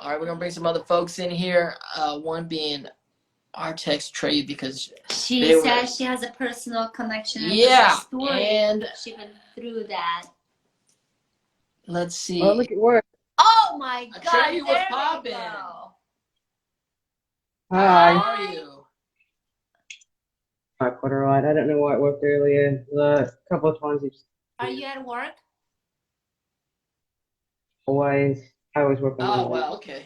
All right, we're gonna bring some other folks in here. One being our text trade because
She says she has a personal connection.
Yeah,
And story.
and
She went through that.
let's see.
Oh, look at work.
Oh my God!
Trey, what's
There we
poppin'?
go.
Hi.
How are you?
Quite alright. I don't know why it worked earlier. A couple of times it's
Are you at work?
I always work on
Oh,
Monday.
well, okay.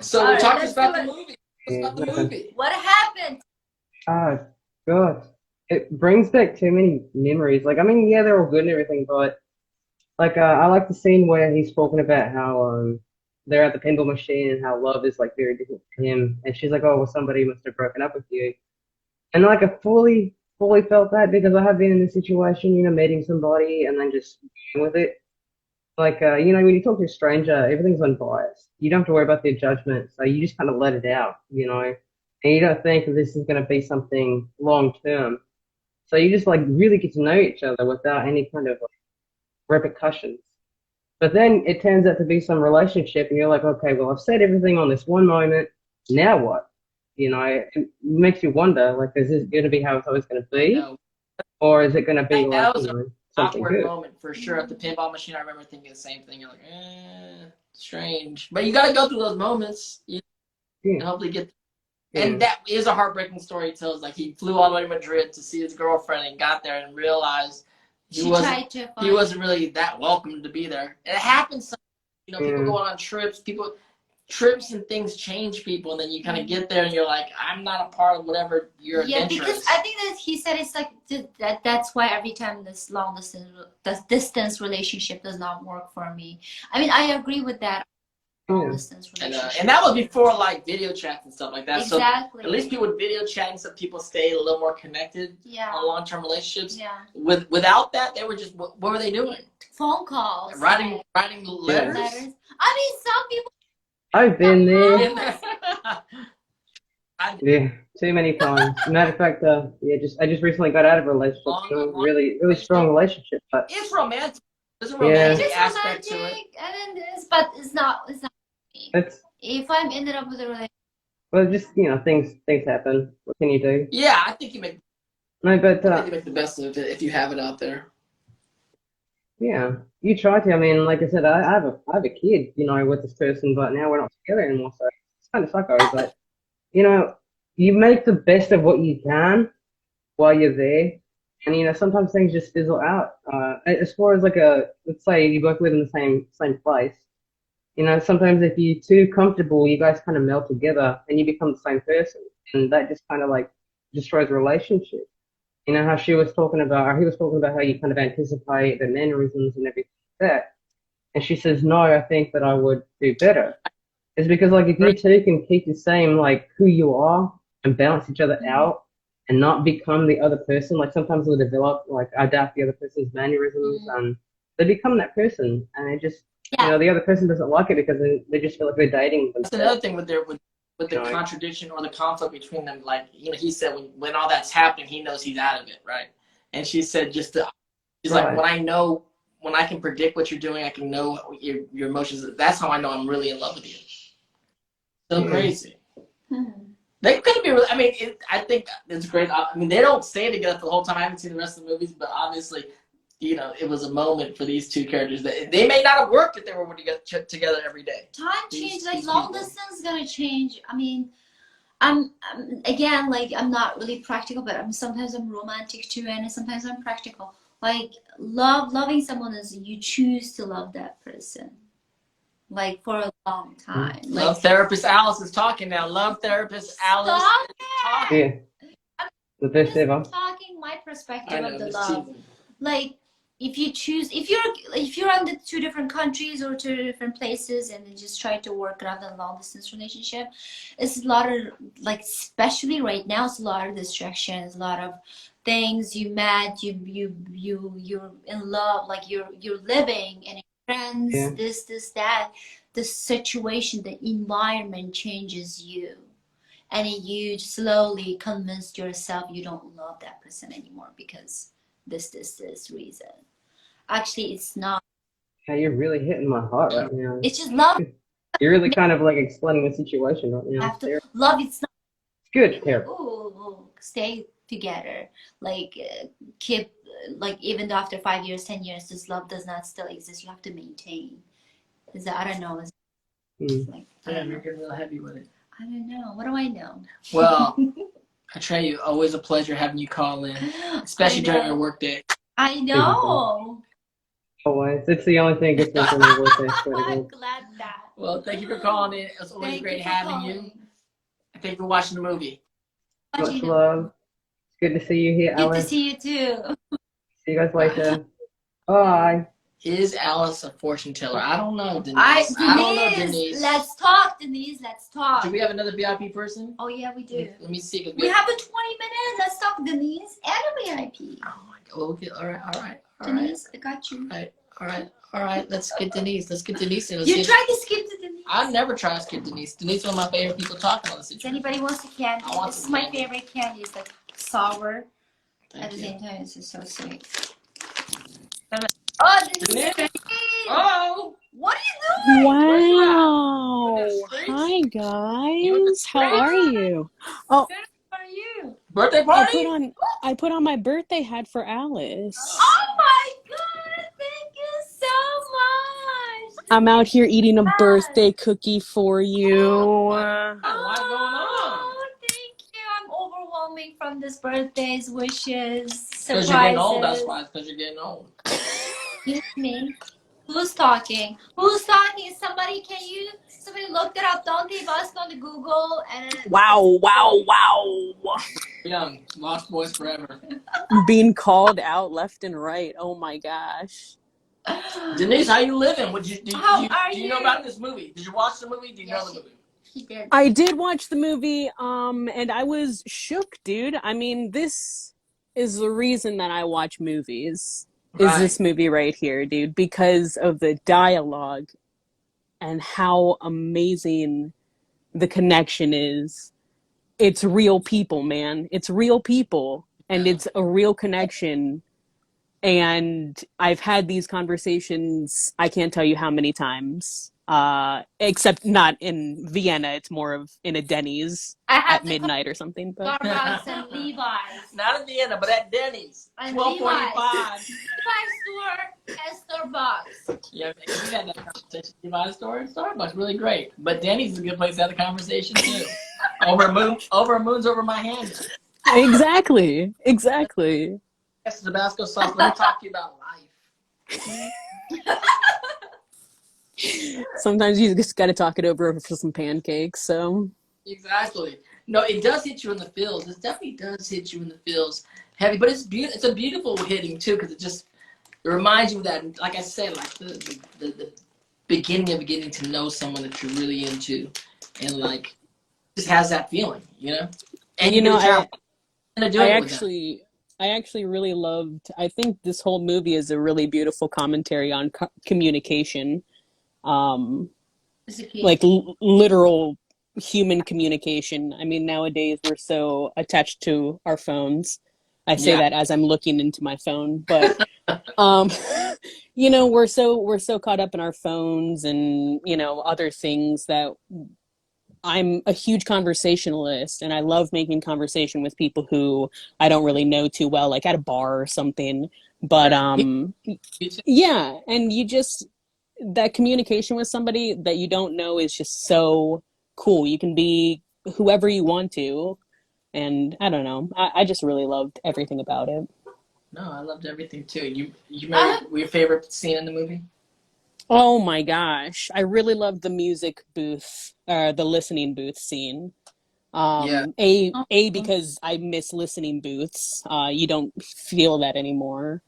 So
All
we're
right,
talking
let's
about
do
the
it.
movie. What's about the
nothing.
movie?
What happened?
Oh, God. It brings back too many memories. Like, I mean, yeah, they're all good and everything, but like, I like the scene where he's talking about how they're at the pinball machine and how love is like very different for him. And she's like, "Oh, well, somebody must have broken up with you." And like, I fully felt that because I have been in this situation, you know, meeting somebody and then just dealing with it. Like, you know, when you talk to a stranger, everything's unbiased. You don't have to worry about their judgment, so you just kind of let it out, you know, and you don't think that this is going to be something long term. So you just like really get to know each other without any kind of like, repercussions. But then it turns out to be some relationship, and you're like, okay, well, I've said everything on this one moment. Now what? You know, it makes you wonder, like, is this going to be how it's always going to be,
No,
or is it going to be like,
that was
you
an
know, something
awkward
good?
moment for sure at the pinball machine. I remember thinking the same thing. You're like, strange. But you got to go through those moments. You
Yeah.
and hopefully get.
Yeah.
And that is a heartbreaking story. He tells like he flew all the way to Madrid to see his girlfriend and got there and realized
She tried to find.
he wasn't really that welcome to be there. And it happens. You know, people
Yeah.
go on trips. Trips and things change people, and then you kind of get there and you're like, I'm not a part of whatever your adventure
because
is.
I think that he said it's like that's why every time this long distance relationship does not work for me. I mean, I agree with that. Long distance relationship.
And that was before like video chats and stuff like that.
Exactly.
So at least people with video chatting, so people stay a little more connected
Yeah.
on long-term relationships.
Yeah.
Without that, they were just what were they doing?
Phone calls.
Writing letters.
Letters. I mean, some people.
I've been there.
I-
Yeah, too many times. Matter of fact, I just recently got out of a relationship, really strong relationship, but
It's romantic. There's a
Yeah.
romantic
It's
aspect to it.
romantic, and it is, but it's not me.
it's
If I'm ended up with a relationship,
well, just you know, things happen. What can you do?
Yeah, I think you make
No, but
the best of it if you have it out there.
yeah, you try to. I mean, like I said, I have a kid, you know, with this person, but now we're not together anymore, so it's kind of psycho. But you know, you make the best of what you can while you're there, and you know, sometimes things just fizzle out. As far as like let's say you both live in the same place. You know, sometimes if you're too comfortable, you guys kind of meld together and you become the same person. And that just kind of like destroys a relationship. You know, how she was talking about, or he was talking about how you kind of anticipate the mannerisms and everything like that. And she says, no, I think that I would do better. It's because like if you two can keep the same, like who you are and balance each other out and not become the other person, like sometimes we'll develop, like adapt the other person's mannerisms and they become that person. And it just, you know, the other person doesn't like it because they just feel like they're dating themselves.
That's another thing with the contradiction or the conflict between them. Like, you know, he said when all that's happening, he knows he's out of it, right? And she said she's like, when I can predict what you're doing, I can know your emotions. That's how I know I'm really in love with you. So crazy. They could be really, I mean, I think it's great. I mean, they don't stay together for the whole time. I haven't seen the rest of the movies, but obviously, you know, it was a moment for these two characters that they may not have worked if they were together every day.
time change, like long distance is gonna change. I mean, I'm again, like I'm not really practical, but sometimes I'm romantic too, and sometimes I'm practical. Like loving someone is you choose to love that person, like for a long time. Like,
Love therapist Alice is talking now. Love therapist Alice is talking.
Yeah. The best ever.
talking my perspective
I know,
of the
just
love.
teasing.
Like, if you choose, if you're on the two different countries or two different places and then just try to work around a long distance relationship, it's a lot of, like, especially right now, it's a lot of distractions, a lot of things. You met, you're in love, like you're living, and friends,
Yeah.
this that, the situation, the environment changes you, and you slowly convince yourself you don't love that person anymore because this reason. Actually, it's not.
Yeah, you're really hitting my heart right now.
It's just love.
You're really kind of like explaining the situation right
You
now.
have to love. It's not
It's good,
like,
Tara.
oh, stay together. Like, keep, like, even though after 5 years, 10 years, this love does not still exist. You have to maintain. Is that, I don't know. It's like, I
Yeah,
don't
you're
know.
getting real heavy with it.
I don't know. What do I know?
Well, I tell you, always a pleasure having you call in, especially during your work day.
I know.
Always. It's the only thing good thing from my work day.
I'm glad that.
Well, thank you for calling in. It's always
Thank
great
you for
having you.
calling.
And thank you for watching the movie.
Much love. It's good to see you here,
Good to
Alice.
see you too.
See you guys later. Bye.
Is Alice a fortune teller? I don't know, Denise. I don't know,
Denise,
Denise.
let's talk, Denise. Let's talk.
Do we have another VIP person?
Oh yeah, we do.
Let me see. 'Cause
We have a 20 minute. Let's talk, Denise, and a VIP.
Oh my God. Okay. All right.
Denise, I got you.
All right. Let's get Denise. Let's get Denise in. Let's
You
get-
tried to skip to Denise.
I never try to skip Denise. Denise is one of my favorite people talking on this
If
situation.
anybody wants a candy,
I want
this is
some
my
candy.
favorite candy. It's like sour.
Thank
At the
you.
same time, it's just so sweet. Oh, Denise!
Denise? Oh!
What are you doing?
Where's you at?
Wow.
You in the streets?
Hi
You in the
guys. How
streets?
are you? Oh,
How are you?
Birthday
I
party?
put on my birthday hat for Alice.
Oh my God! Thank you so much.
I'm out here eating a
Yes.
birthday cookie for you.
What's going on?
Oh, thank you. I'm overwhelming from this birthdays, wishes,
Because you're getting old, that's
surprises.
why. It's because you're getting old.
Excuse me. Who's talking? Who's talking? Somebody look it up? Don't leave us on the Google and
Wow.
Young. Lost boys forever.
Being called out left and right. Oh my gosh.
Denise, how you living? Do you know
you?
about this movie? Did you watch the movie? Do you
Yes,
know the movie?
He did.
I did watch the movie, and I was shook, dude. I mean, this is the reason that I watch movies. Is
Right.
this movie right here, dude, because of the dialogue and how amazing the connection is. It's real people, man. It's real people, and it's a real connection. And I've had these conversations, I can't tell you how many times, except not in Vienna. It's more of in a Denny's
I have
at midnight or something. But
Starbucks and Levi's.
Not in Vienna, but at Denny's.
And
12:45.
Levi's store and Starbucks.
Yeah, we had that conversation. Levi's store and Starbucks, really great. But Denny's is a good place to have a conversation too. Over moons over my hand.
exactly.
Yes, Tabasco sauce. Let me talk to you about life.
Sometimes you just got to talk it over for some pancakes. So
Exactly. No, it does hit you in the feels. It definitely does hit you in the feels heavy, but it's beautiful. It's a beautiful hitting too, because it reminds you of that. Like I said, like the beginning of getting to know someone that you're really into, and like just has that feeling, you know. And
you know, I
I
actually really loved. I think this whole movie is a really beautiful commentary on communication, like literal human communication. I mean, nowadays we're so attached to our phones. I say that as I'm looking into my phone, but you know, we're so caught up in our phones and, you know, other things that I'm a huge conversationalist, and I love making conversation with people who I don't really know too well, like at a bar or something. But yeah, and that communication with somebody that you don't know is just so cool. You can be whoever you want to, and I don't know. I just really loved everything about it.
No, I loved everything too. You remember your favorite scene in the movie?
Oh my gosh. I really loved the music booth, the listening booth scene. Because I miss listening booths. You don't feel that anymore.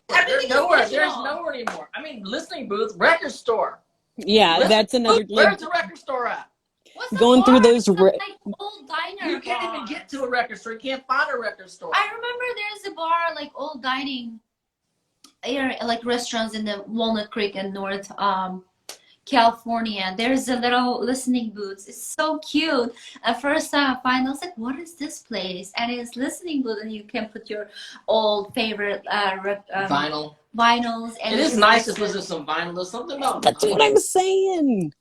There's nowhere. There's nowhere anymore. I mean, listening booth, record store.
Yeah, that's another.
Where's the record store at?
What's the
Going
bar?
through those.
It's like old diner.
You can't even get to a record store. You can't find a record store.
I remember there's a bar like old dining, like restaurants in the Walnut Creek and North California. There's a little listening booth. It's so cute. At first time I was like, what is this place? And it's listening booth, and you can put your old favorite vinyls. And
it is nice if there's some vinyl. There's something about
That's what I'm saying.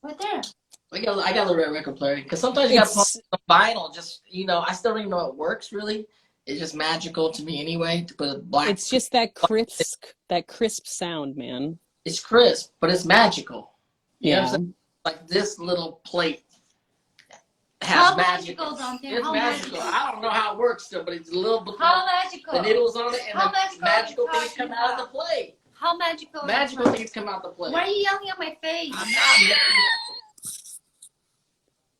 right there.
I got a little red record player because sometimes you got to put some vinyl. Just I still don't even know it works really. It's just magical to me anyway to put a black.
It's just that crisp sound, man.
It's crisp, but it's magical. You know what I'm
Yeah.
saying? Like this little plate has
How
magic.
magical, Dante?
It's
How
magical.
magical?
I don't know how it works still, but it's a little bit.
How magical?
The needles on it and
How
the
magical are you
magical things
talking
come out of the
about?
plate.
How magical?
Magical things come out the plate.
Why are you yelling at my face?
I'm not.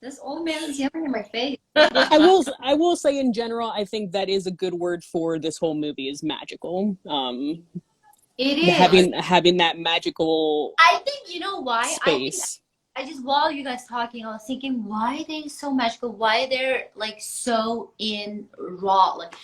This old man is yelling at my face.
I will say in general, I think that is a good word for this whole movie is magical.
It is.
Having that magical
I think you know why.
space.
I just while you guys talking, I was thinking why they so magical, why they're like so in raw, like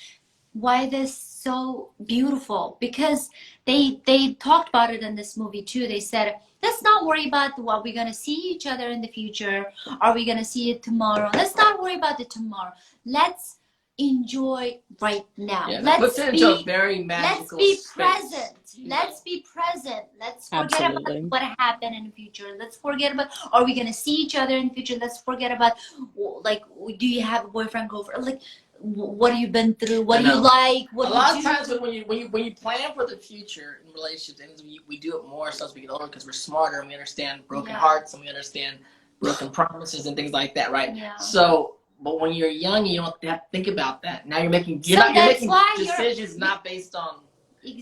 why they're so beautiful. Because they talked about it in this movie too. They said, let's not worry about what we're gonna see each other in the future. Are we gonna see it tomorrow? Let's not worry about it tomorrow. Let's enjoy right now.
Yeah,
let's
puts it into a very magical
Let's be
space.
present. Let's be present. Let's forget
Absolutely.
about what happened in the future. Let's forget about, are we going to see each other in the future? Let's forget about, like, do you have a boyfriend, girlfriend? Like, what have you been through? What do you like? What
a
do
lot
you
of
do?
times when you plan for the future in relationships, and we do it more so as we get older because we're smarter and we understand broken hearts and we understand broken promises and things like that, right?
Yeah.
So, but when you're young, you don't have to think about that. Now you're making decisions not based on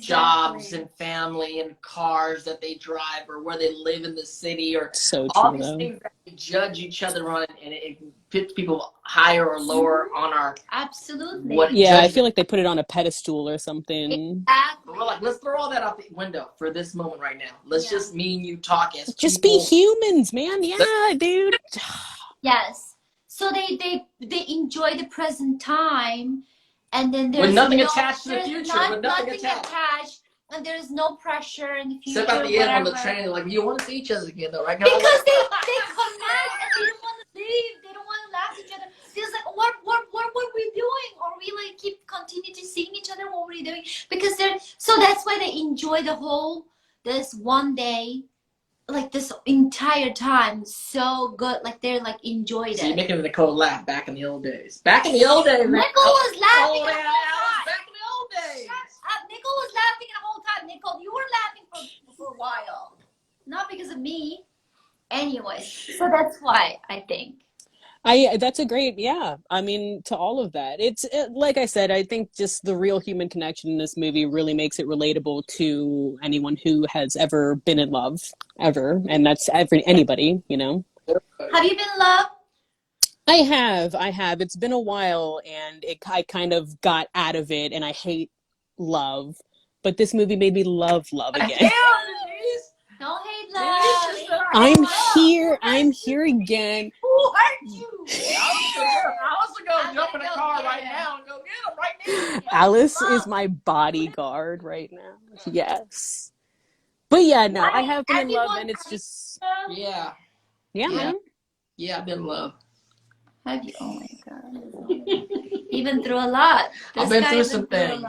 jobs and family and cars that they drive or where they live in the city or
So
all
true,
these
though.
things that we judge each other on, and it puts people higher or lower on our
Absolutely.
Yeah, I feel like they put it on a pedestal or something.
Exactly.
We're like, let's throw all that out the window for this moment right now. Let's just me and you talk as
Just
people.
be humans, man. Yeah, dude.
Yes. So they enjoy the present time, and then there's
with nothing attached to the
there's
future.
Not,
with nothing
nothing
attached.
and there's no pressure in the future.
Except at the end on the
whatever.
train, they're like, you want to see each other again, though, right?
Because they connect and they don't want to leave. They don't want to laugh at each other. It's like, what were we doing? Or we like continue to seeing each other? What were we doing? Because so that's why they enjoy this one day, like this entire time, so good. Like they're like enjoyed
So you're
it.
making Nicole laugh back in the old days. Back in the old days.
Nicole was laughing
Oh,
the
yeah,
whole time.
back in the old days.
Nicole was laughing the whole time. Nicole, you were laughing for a while, not because of me. Anyway, so that's why I think.
That's a great, yeah. I mean, to all of that, like I said, I think just the real human connection in this movie really makes it relatable to anyone who has ever been in love, ever, and that's anybody, you know.
Have you been in love?
I have. It's been a while, and I kind of got out of it, and I hate love, but this movie made me love again.
Don't hate love.
I'm here again.
Who hurt you?
I was gonna jump in a car right now and go get him right now.
Alice is my bodyguard right now. Yes. But yeah, no, I have been in love, and it's just
Yeah,
man.
yeah, I've been in love.
Have you? Oh my god. You've been through a lot.
I've been through some things.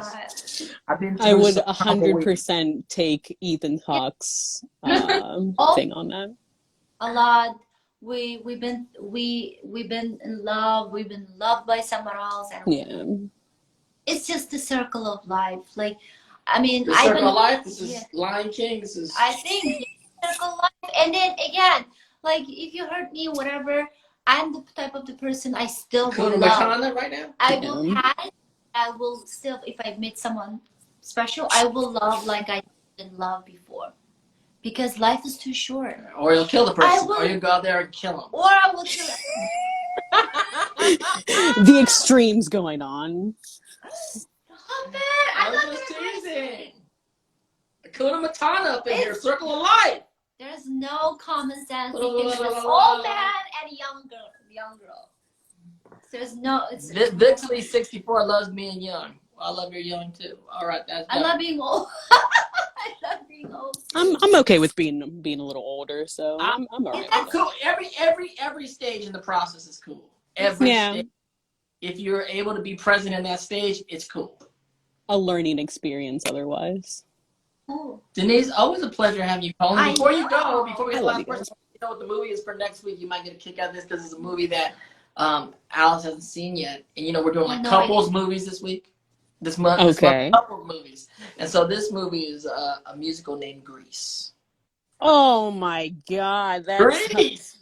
I've been through
I would
some
100% take Ethan Hawke's thing on that.
A lot. We've been in love. We've been loved by someone else, and
Yeah.
it's just the circle of life. Like, I mean,
The circle of life. This is Lion King. This is.
I think circle of life. And then again, like if you hurt me, whatever, I'm the type of the person I still will
Putting
love.
on that right now.
I will still, if I meet someone special, I will love like I didn't love before. Because life is too short.
Or you'll kill the person. Or you go out there and kill him.
Or I will kill
The extremes going on.
Stop it! I'm not gonna
Hakuna Matata up in here. Circle of life.
There's no common sense between this old man and a young girl. There's no. It's.
Vixley 64 loves being young. I love your young too. All right, that's.
I love being old. I love being old.
I'm okay with being a little older, so I'm alright.
I'm cool. Every stage in the process is cool. Every stage. If you're able to be present in that stage, it's cool.
A learning experience otherwise.
Ooh.
Denise, always a pleasure having you calling. Before we go, before we
I
get
love
last
you guys.
person, you know what the movie is for next week. You might get a kick out of this because it's a movie that Alice hasn't seen yet. And you know, we're doing like couples movies this week. This month,
Okay.
Couple movies. And so this movie is a musical named Grease.
Oh my God, that's
Grease!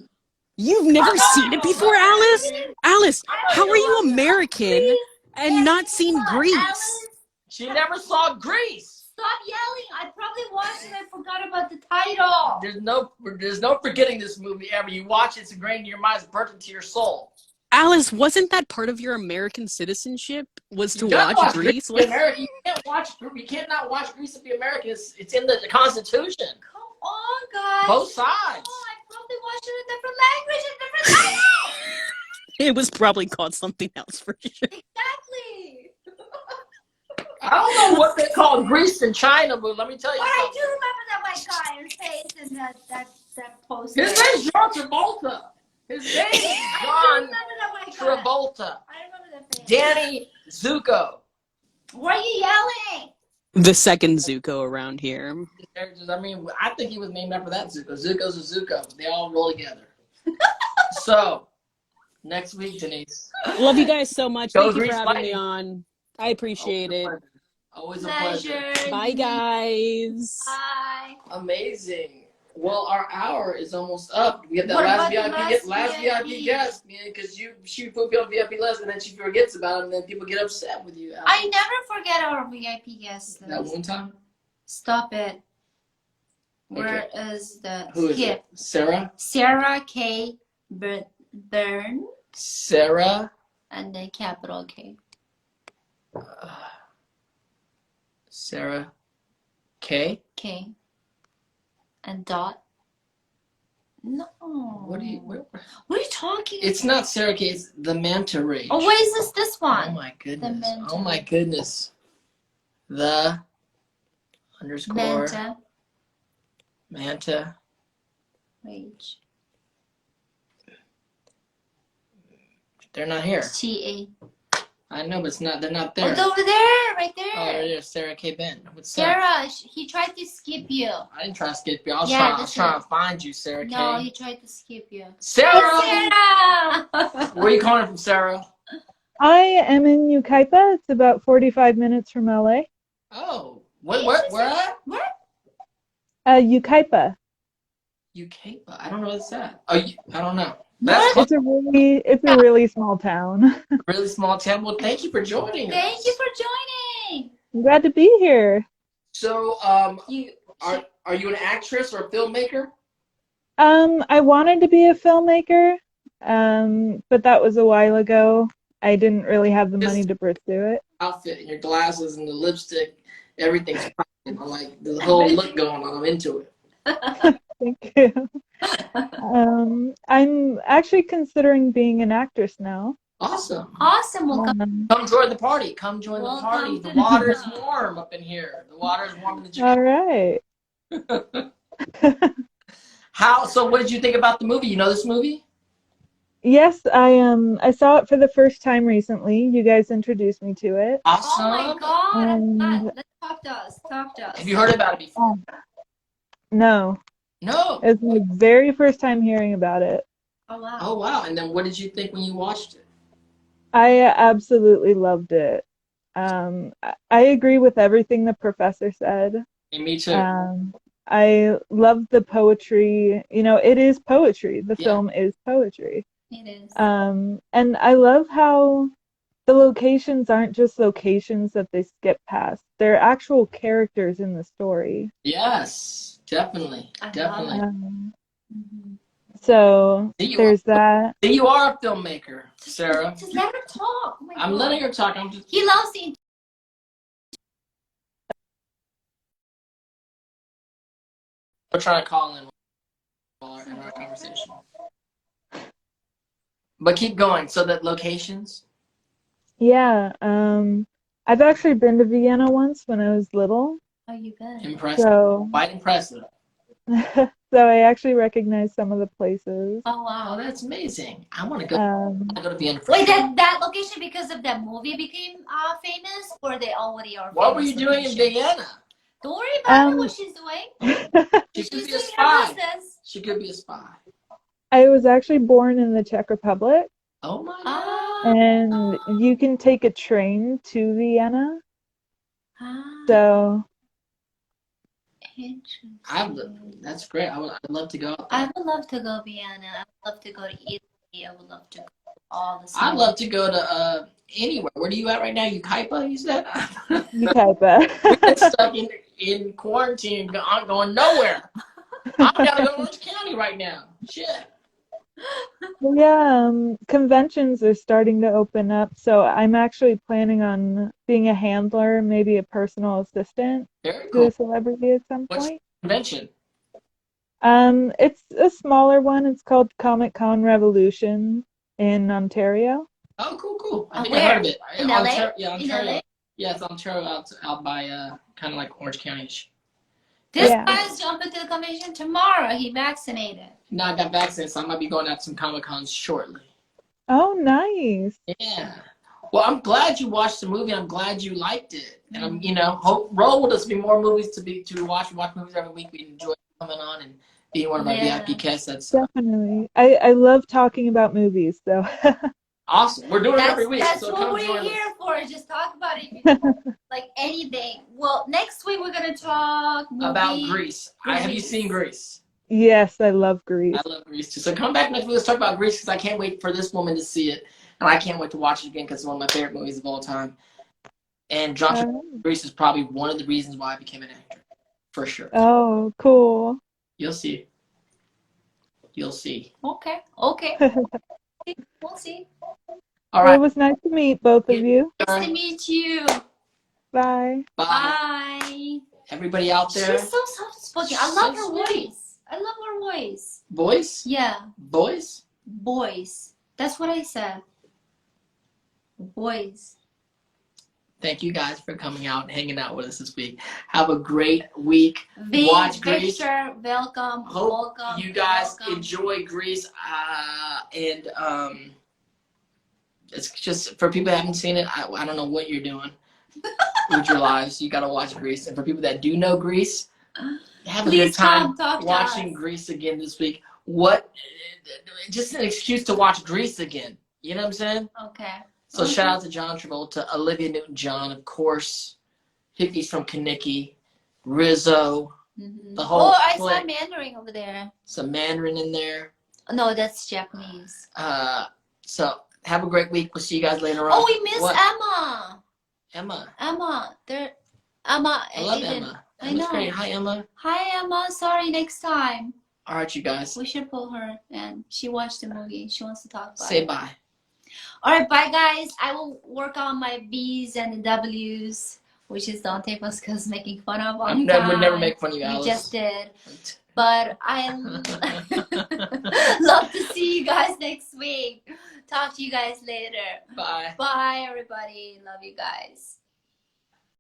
You've never seen it before, Alice? Alice, how are you American and not seen Grease?
She never saw Grease.
Stop yelling! I probably watched it. I forgot about the title.
There's no forgetting this movie ever. You watch it, it's ingrained in your mind, it's burnt into your soul.
Alice, wasn't that part of your American citizenship? Was to watch Grease?
You can't not watch Grease if you're American. It's in the Constitution.
Come on, guys.
Both sides.
Oh, I probably watched it in a different language,
It was probably called something else for sure.
Exactly.
I don't know what they call Grease in China, but let me tell you
But I
something.
do remember that white guy in face and that poster.
His name's John Travolta. His name is
I
John
remember that white guy.
Travolta.
I remember that face.
Danny Zuko.
Why are you yelling?
The second Zuko around here.
I think he was named after that Zuko. Zuko's a Zuko. They all roll together. So, next week, Denise.
Love you guys so much.
Go
Thank you for
Grease
having
Lightning.
me on. I appreciate it.
Always a pleasure.
Bye, guys.
Bye.
Amazing. Well, our hour is almost up. We have that
What
last
about the
VIP,
last
VIP guest, man, because she put me on VIP list and then she forgets about it, and then people get upset with you.
I never forget our VIP guests.
That one time.
Stop it.
Okay.
Where is the
Who is
skip?
it? Sarah.
Sarah K. Byrne
Sarah.
and then capital K.
Sarah. K.
K. And dot. No.
What are you?
What are you talking?
It's not Sarah K. It's the Manta Ray.
Oh, what is this one?
Oh my goodness.
Manta.
Oh my goodness. The underscore Manta
Rage.
They're not here.
T
I know, but it's not. They're not
A.
there.
It's over there, right there.
Oh, there it is. Sarah K. Ben. What's that?
Sarah, he tried to skip you.
I didn't try to skip you. I was
Yeah,
trying to find you, Sarah K.
No, he tried to skip you.
Sarah!
Sarah!
Where are you calling from, Sarah?
I am in Yucaipa. It's about 45 minutes from LA.
Oh, where at?
Where?
Yucaipa.
Yucaipa. I don't know what's that. Oh, I don't know.
What?
That's
It's a really small town.
a really small town. Well, thank you for joining us.
Thank you for joining.
I'm glad to be here.
So,
You.
are you an actress or a filmmaker?
I wanted to be a filmmaker, but that was a while ago. I didn't really have the money to pursue it.
Outfit and your glasses and the lipstick, everything's popping. I like the whole look going on. I'm into it.
Thank you. I'm actually considering being an actress now.
Awesome.
Awesome. Welcome.
Come join the party. Come join the
Welcome
party.
to
The
the
water's
club.
warm up in here. The water's warm in the gym.
All right.
So what did you think about the movie? You know this movie?
Yes, I saw it for the first time recently. You guys introduced me to it.
Awesome.
Oh my God.
And-
Let's talk to us. Talk to us.
Have you heard about it before?
No,
No.
it's my very first time hearing about it.
Oh wow.
Oh wow. And then what did you think when you watched it?
I absolutely loved it. I agree with everything the professor said.
And me too.
I love the poetry. You know, it is poetry. The
Yeah.
film is poetry.
It is.
And I love how the locations aren't just locations that they skip past. They're actual characters in the story.
Yes, definitely.
I love
Definitely.
Mhm.
So
See, you
there's that.
You are a filmmaker, Sarah.
Just let her talk. Oh my
I'm
God.
letting her talk. I'm just
He loves the
We're trying to call in our conversation. But keep going. So that locations?
Yeah, I've actually been to Vienna once when I was little,
Oh, you bet.
Impressive.
so
Quite impressive.
so I actually recognize some of the places.
Oh
Oh,
wow.
that's amazing. I want to go.
Um,
I go to Vienna.
Wait, that location because of that movie became famous, or they already are
What were
famous
you doing in
locations?
Vienna?
Don't worry about it.
um,
What she's doing.
She
She's
could be a
doing her
spy.
business.
She could be a spy.
I was actually born in the Czech Republic,
Oh my God.
Ah.
and you can take a train to Vienna.
Ah.
So
Interesting.
That's great. I'd love to go out
I
there.
would love to go Vienna. I would love to go to Italy. I would love to go to all the
I'd love to go to anywhere. Where are you at right now? Ukaipa, you said? We've been stuck in quarantine, going nowhere. I'm down to go to Orange County right now. Shit.
yeah, conventions are starting to open up, so I'm actually planning on being a handler, maybe a personal assistant
Very
to a
cool.
celebrity at some
What's the
point.
convention?
It's a smaller one. It's called Comic Con Revolution in Ontario.
Oh, cool. I think I
Where?
heard of it.
In LA?
Ontario, yeah,
In
Ontario.
LA?
Yeah, it's Ontario out by kind of like Orange County-ish.
This
Yeah.
guy's jumping to the convention tomorrow. He vaccinated.
No, I got vaccinated, so I might be going out to some Comic Cons shortly.
Oh, nice.
Yeah. Well, I'm glad you watched the movie. I'm glad you liked it, and hope roll with us. Be more movies to watch. We watch movies every week. We enjoy coming on and being one of our
Yeah.
VIP guests. That's
Definitely. I love talking about movies, so
awesome. We're doing it every week.
That's
So
what
come
we're
join us.
here for. Just talk about it. Like anything. Well, next week we're gonna talk
About Greece. Have you seen Greece?
yes, I love Greece.
I love Greece too. So come back next week. Let's talk about Greece because I can't wait for this woman to see it, and I can't wait to watch it again because it's one of my favorite movies of all time. And John Travolta, Greece is probably one of the reasons why I became an actor, for sure.
Oh, cool.
You'll see. You'll see.
Okay. We'll see.
All
Well, it
right.
was nice to meet both of you.
Nice to meet you.
Bye.
Bye.
Bye.
Everybody out there.
She's so soft-spoken. I love her
So sweet.
voice. I love her voice.
Boys?
Yeah.
Boys?
Boys. That's what I said. Boys.
Thank you guys for coming out and hanging out with us this week. Have a great week. Watch Greece.
Victor, welcome.
Hope
welcome.
you guys
welcome.
enjoy Greece. And it's just for people that haven't seen it, I don't know what you're doing with your lives. You got to watch Greece. And for people that do know Greece, have a good time watching Greece again this week. Just an excuse to watch Greece again. You know what I'm saying?
Okay.
So shout out to John Travolta, Olivia Newton-John, of course, Hickeys from Kaniki, Rizzo, the whole
I
clique.
saw Mandarin over there.
Some Mandarin in there.
No, that's Japanese.
So have a great week. We'll see you guys later on.
Oh, we missed
What?
Emma.
Emma.
Emma.
I love Emma.
I
Emma's
know.
great. Hi, Emma.
Hi, Emma. Sorry, next time.
All right, you guys.
We should pull her, and she watched the movie. She wants to talk about
Say
it.
bye.
All right, bye, guys. I will work on my B's and the W's, which is don't take us because making fun of all the time.
would never make fun of you,
You
Alice.
just did. But I love to see you guys next week. Talk to you guys later.
Bye.
Bye, everybody. Love you guys.